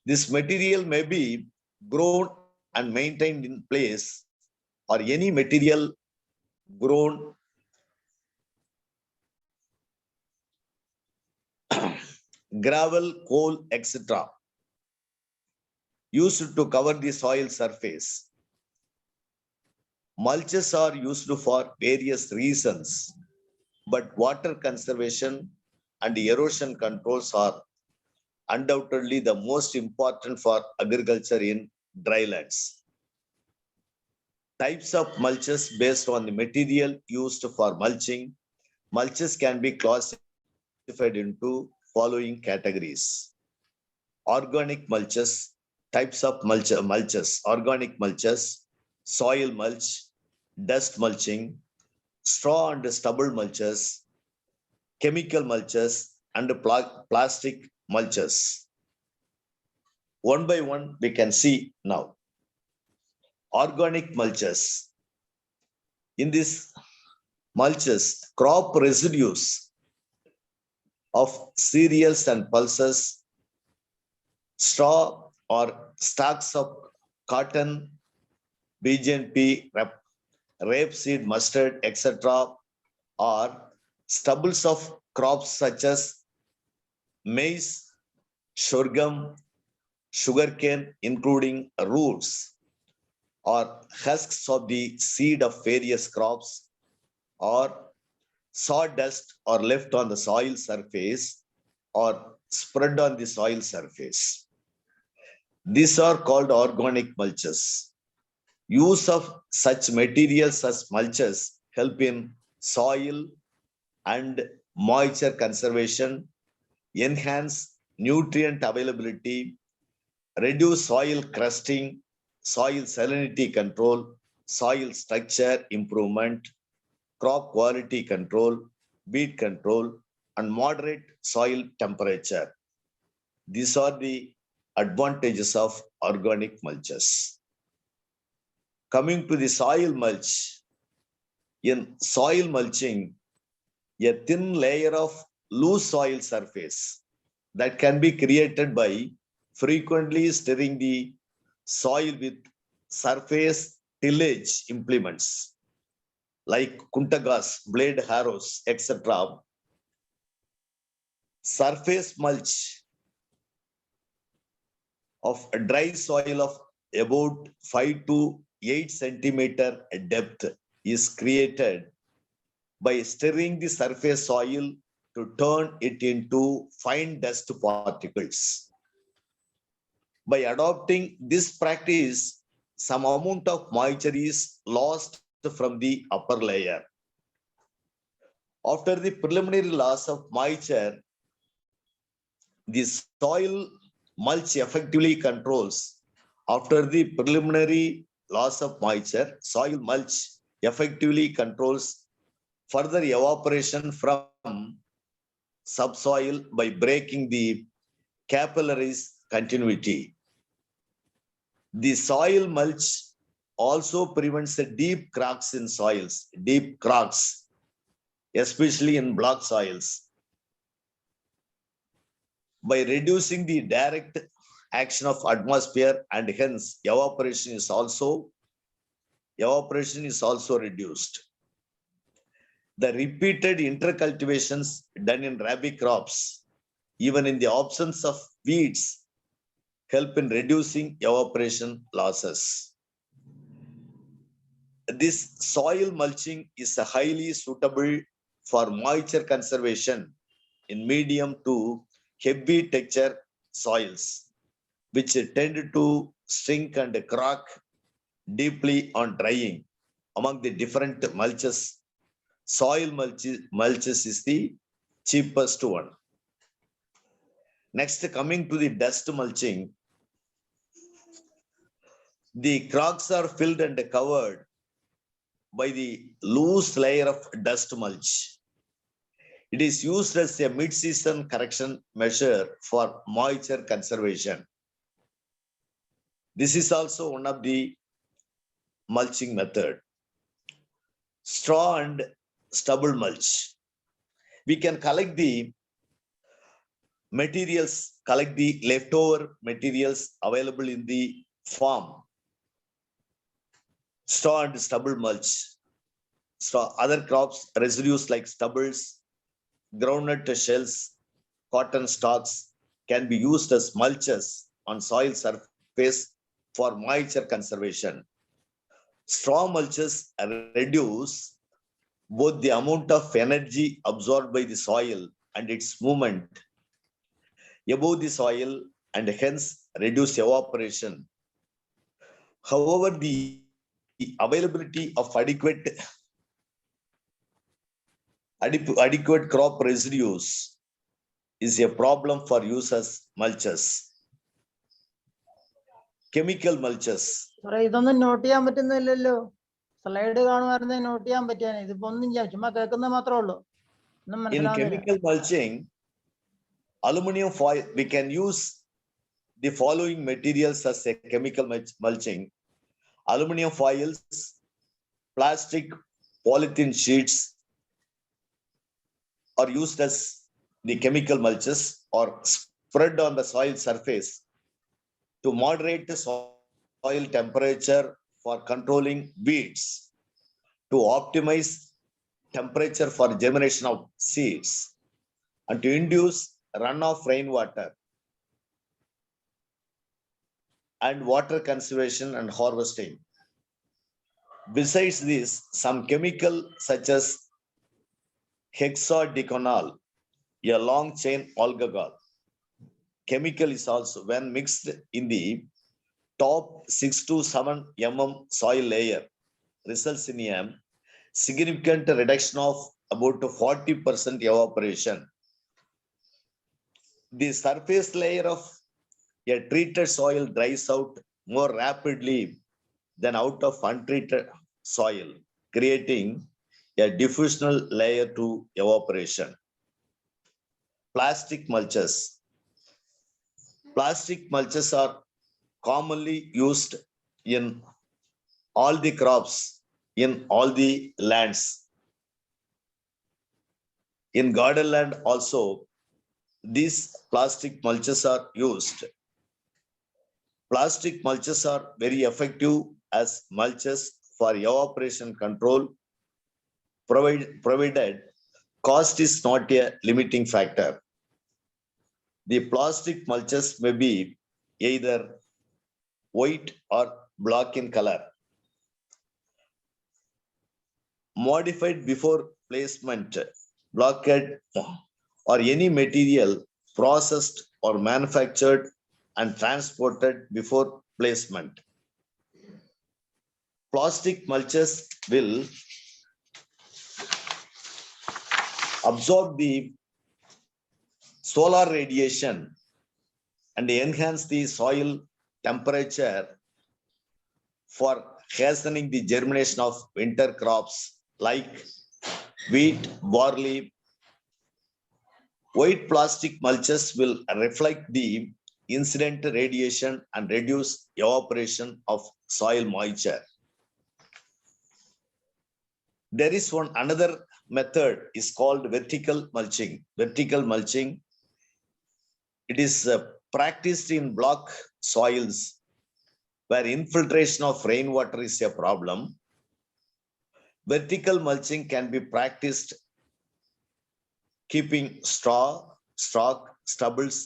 This material may be grown and maintained in place, or any material grown gravel, coal, etc. used to cover the soil surface. Mulches are used for various reasons, but water conservation and erosion controls are undoubtedly the most important for agriculture in drylands. Types of mulches based on the material used for mulching. Mulches can be classified into following categories. Organic mulches, types of mulches, organic mulches, soil mulch, dust mulching, straw and stubble mulches, chemical mulches, and plastic mulches. One by one, we can see now. Organic mulches. In this mulches, crop residues of cereals and pulses, straw or stalks of cotton, BJP, rapeseed, mustard, etc., or stubbles of crops such as maize, sorghum, sugarcane, including roots, or husks of the seed of various crops, or sawdust are left on the soil surface or spread on the soil surface. These are called organic mulches. Use of such materials as mulches help in soil and moisture conservation, enhance nutrient availability, reduce soil crusting, soil salinity control, soil structure improvement, crop quality control, weed control, and moderate soil temperature. These are the advantages of organic mulches. Coming to the soil mulch, in soil mulching, a thin layer of loose soil surface that can be created by frequently stirring the soil with surface tillage implements like kuntagas, blade harrows, etc. Surface mulch of a dry soil of about 5 to 8 centimeter depth is created by stirring the surface soil to turn it into fine dust particles. By adopting this practice, some amount of moisture is lost from the upper layer. After the preliminary loss of moisture, the soil mulch effectively controls. After the preliminary loss of moisture, soil mulch effectively controls further evaporation from subsoil by breaking the capillaries continuity. The soil mulch also prevents the deep cracks in soils, especially in black soils. By reducing the direct action of atmosphere, and hence evaporation is also reduced. The repeated intercultivations done in rabi crops even in the absence of weeds, help in reducing evaporation losses. This soil mulching is highly suitable for moisture conservation in medium to heavy texture soils, which tend to shrink and crack deeply on drying. Among the different mulches, soil mulches is the cheapest one. Next, coming to the dust mulching, the cracks are filled and covered by the loose layer of dust mulch. It is used as a mid-season correction measure for moisture conservation. This is also one of the mulching method. Straw and stubble mulch. We can collect the materials, collect the leftover materials available in the farm. Straw and stubble mulch. Straw, other crops, residues like stubbles, groundnut shells, cotton stalks can be used as mulches on soil surface for moisture conservation. Straw mulches reduce both the amount of energy absorbed by the soil and its movement above the soil and hence reduce evaporation. However, the availability of adequate crop residues is a problem for use as mulches. Chemical mulches. ഇതൊന്നും not ചെയ്യാൻ പറ്റുന്നില്ലല്ലോ. Slide കാണുമായിരുന്നെ not ചെയ്യാൻ പറ്റിയാണ്. ഇതിപ്പോ ഒന്നും ചെയ്യാം, ചുമ്മാ കേൾക്കുന്നത് മാത്രമേ ഉള്ളൂ. In chemical mulching, aluminum foil, we can use the following materials as a chemical mulching. Aluminum foils, plastic, polythene sheets are used as the chemical mulches or spread on the soil surface to moderate the soil temperature for controlling weeds, to optimize temperature for germination of seeds, and to induce runoff rainwater and water conservation and harvesting. Besides this, some chemical such as hexadeconal, a long chain alcohol chemical is also, when mixed in the top 6 to 7 mm soil layer, results in a significant reduction of about 40% evaporation. The surface layer of a treated soil dries out more rapidly than out of untreated soil, creating a diffusional layer to evaporation. Plastic mulches. Plastic mulches are commonly used in all the crops, in all the lands. In garden land also, these plastic mulches are used. Plastic mulches are very effective as mulches for evaporation control, provided cost is not a limiting factor. The plastic mulches may be either white or black in color. Modified before placement, blockade, or any material processed or manufactured and transported before placement. Plastic mulches will absorb the solar radiation and enhance the soil temperature for hastening the germination of winter crops like wheat, barley. White plastic mulches will reflect the incident radiation and reduce evaporation of soil moisture. There is another method is called vertical mulching. Vertical mulching, it is practiced in block soils where infiltration of rainwater is a problem. Vertical mulching can be practiced keeping straw, stalk, stubbles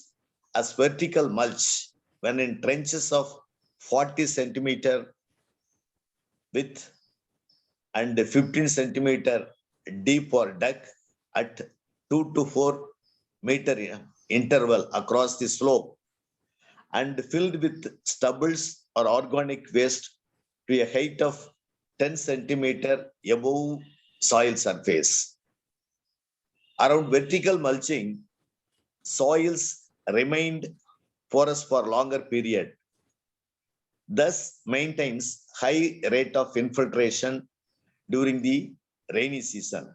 as vertical mulch when in trenches of 40 centimeter width and 15 centimeter deep or dug at 2 to 4 meter interval across the slope and filled with stubbles or organic waste to a height of 10 centimeter above soil surface. Around vertical mulching, soils remained porous for longer period, thus maintains high rate of infiltration during the rainy season.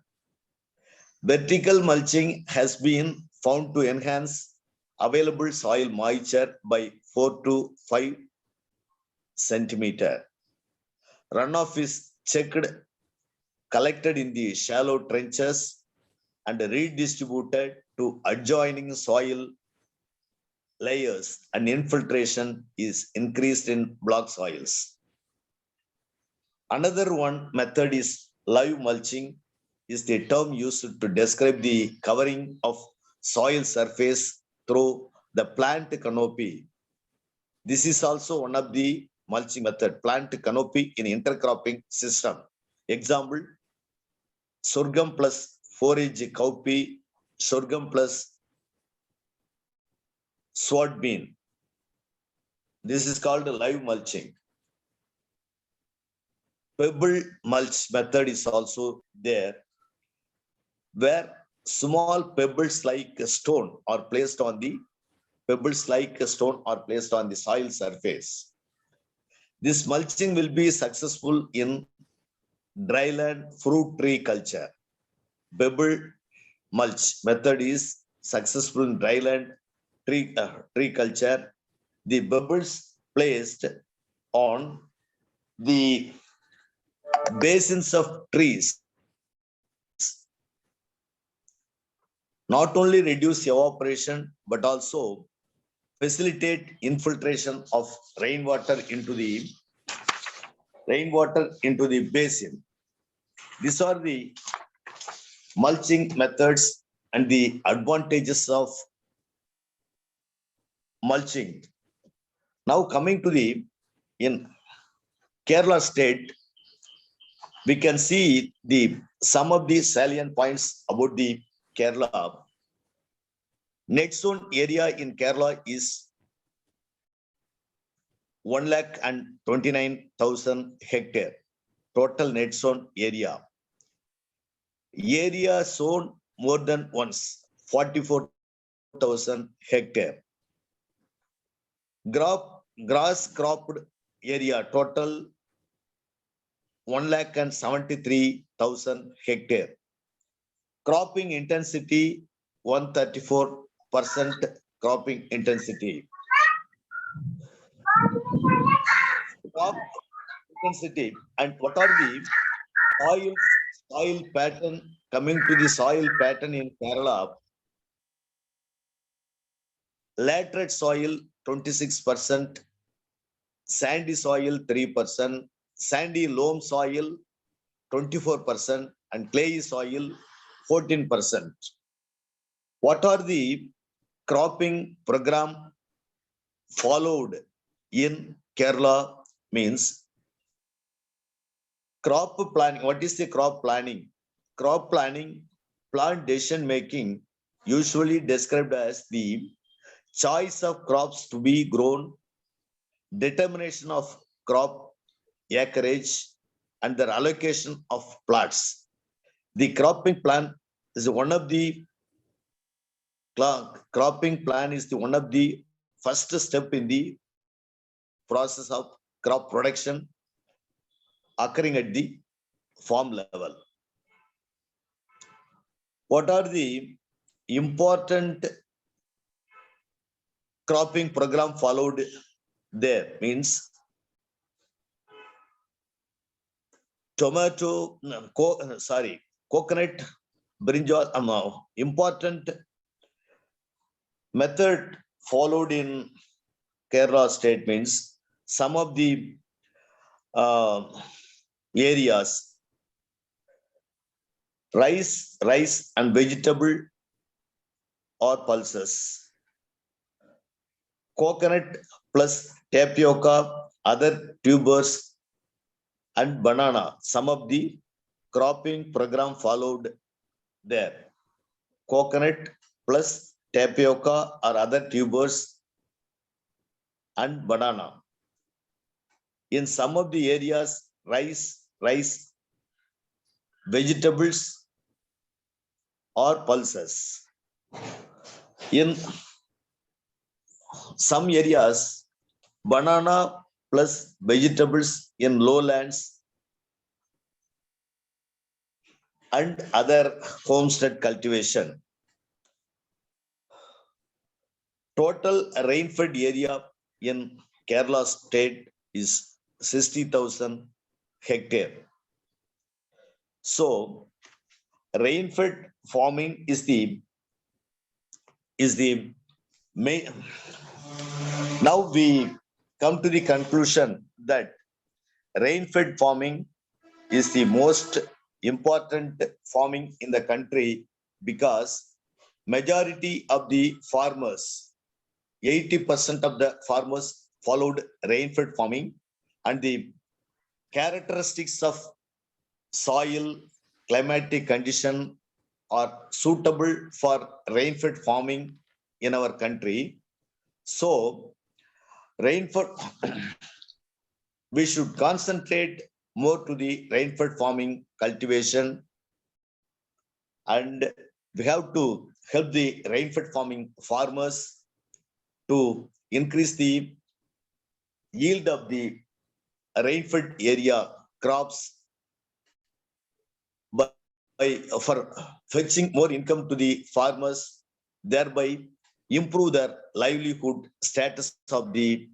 Vertical mulching has been found to enhance available soil moisture by 4 to 5 centimeter. Runoff is checked, collected in the shallow trenches and redistributed to adjoining soil layers, and infiltration is increased in block soils. Another one method is live mulching, is the term used to describe the covering of soil surface through the plant canopy. This is also one of the mulching method, plant canopy in intercropping system. Example, sorghum plus forage cowpea, sorghum plus sword bean. This is called live mulching. Pebble mulch method is also there, where small pebbles like a stone are placed on the soil surface. This mulching will be successful in dryland fruit tree culture. Pebble mulch method is successful in dryland tree culture. The pebbles placed on the basins of trees not only reduce evaporation but also facilitate infiltration of rainwater into the basin. These are the mulching methods and the advantages of mulching. Now coming to in Kerala state, we can see some of the salient points about the Kerala. Net zone area in Kerala is 1,29,000 hectare. Total net zone area. Area sown more than once, 44,000 hectare. Grass cropped area total 1,73,000 hectare. Cropping intensity 134% cropping intensity. Crop intensity, and what are the soil pattern? Coming to the soil pattern in Kerala, laterite soil 26%, sandy soil 3%, sandy loam soil 24%, and clayey soil 14%. What are the cropping program followed in Kerala? Means crop planning. What is the crop planning? Crop planning, plant decision making, usually described as the choice of crops to be grown, determination of crop acreage, and their allocation of plots. The cropping plan is one of the first step in the process of crop production occurring at the farm level. What are the important cropping program followed there? Means coconut, brinjal. Important method followed in Kerala state means some of the areas, rice and vegetable or pulses. coconut plus tapioca, other tubers, and banana. Some of the cropping program followed there. Coconut plus tapioca or other tubers and banana. In some of the areas, rice, vegetables or pulses. In some areas, banana plus vegetables in lowlands and other homestead cultivation. Total rainfed area in Kerala state is 60,000 hectare. So rainfed farming is the main. Now we come to the conclusion that rainfed farming is the most important farming in the country because majority of the farmers, 80% of the farmers followed rainfed farming, and the characteristics of soil, climatic condition are suitable for rainfed farming in our country. So rainfed, we should concentrate more to the rainfed farming cultivation, and we have to help the rainfed farming farmers to increase the yield of the rainfed area crops by for fetching more income to the farmers, thereby improve their livelihood status of the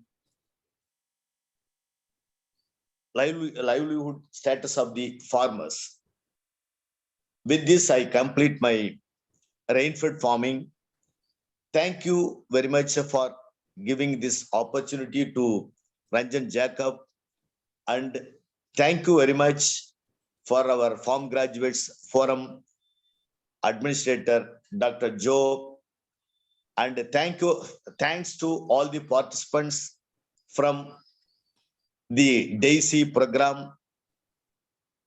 farmers. With this, I complete my rainfed farming. Thank you very much for giving this opportunity to Ranjan Jacob, and thank you very much for our Farm Graduates Forum Administrator, Dr. Joe, and thanks to all the participants from the DAISY program.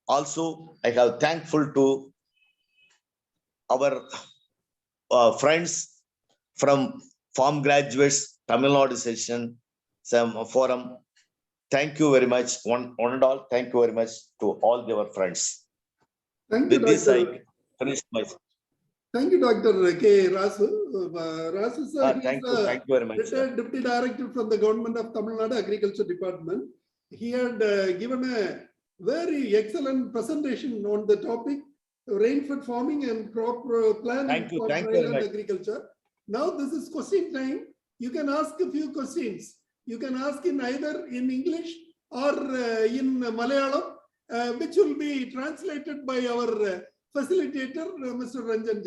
Also, I have thankful to our friends from Farm Graduates Tamil Nadu session, some forum. Thank you very much, one and all. Thank you very much to all our friends. Thank you, With this, I Dr. finish my. Thank you, Dr. K. Rasu. Rasu sir, Thank you very much. retired Deputy Director from the Government of Tamil Nadu Agriculture Department. He had given a very excellent presentation on the topic rainfed farming and crop planning for dryland agriculture. Now this is question time. You can ask a few questions. You can ask in either in English or in Malayalam, which will be translated by our facilitator, Mr. Ranjan.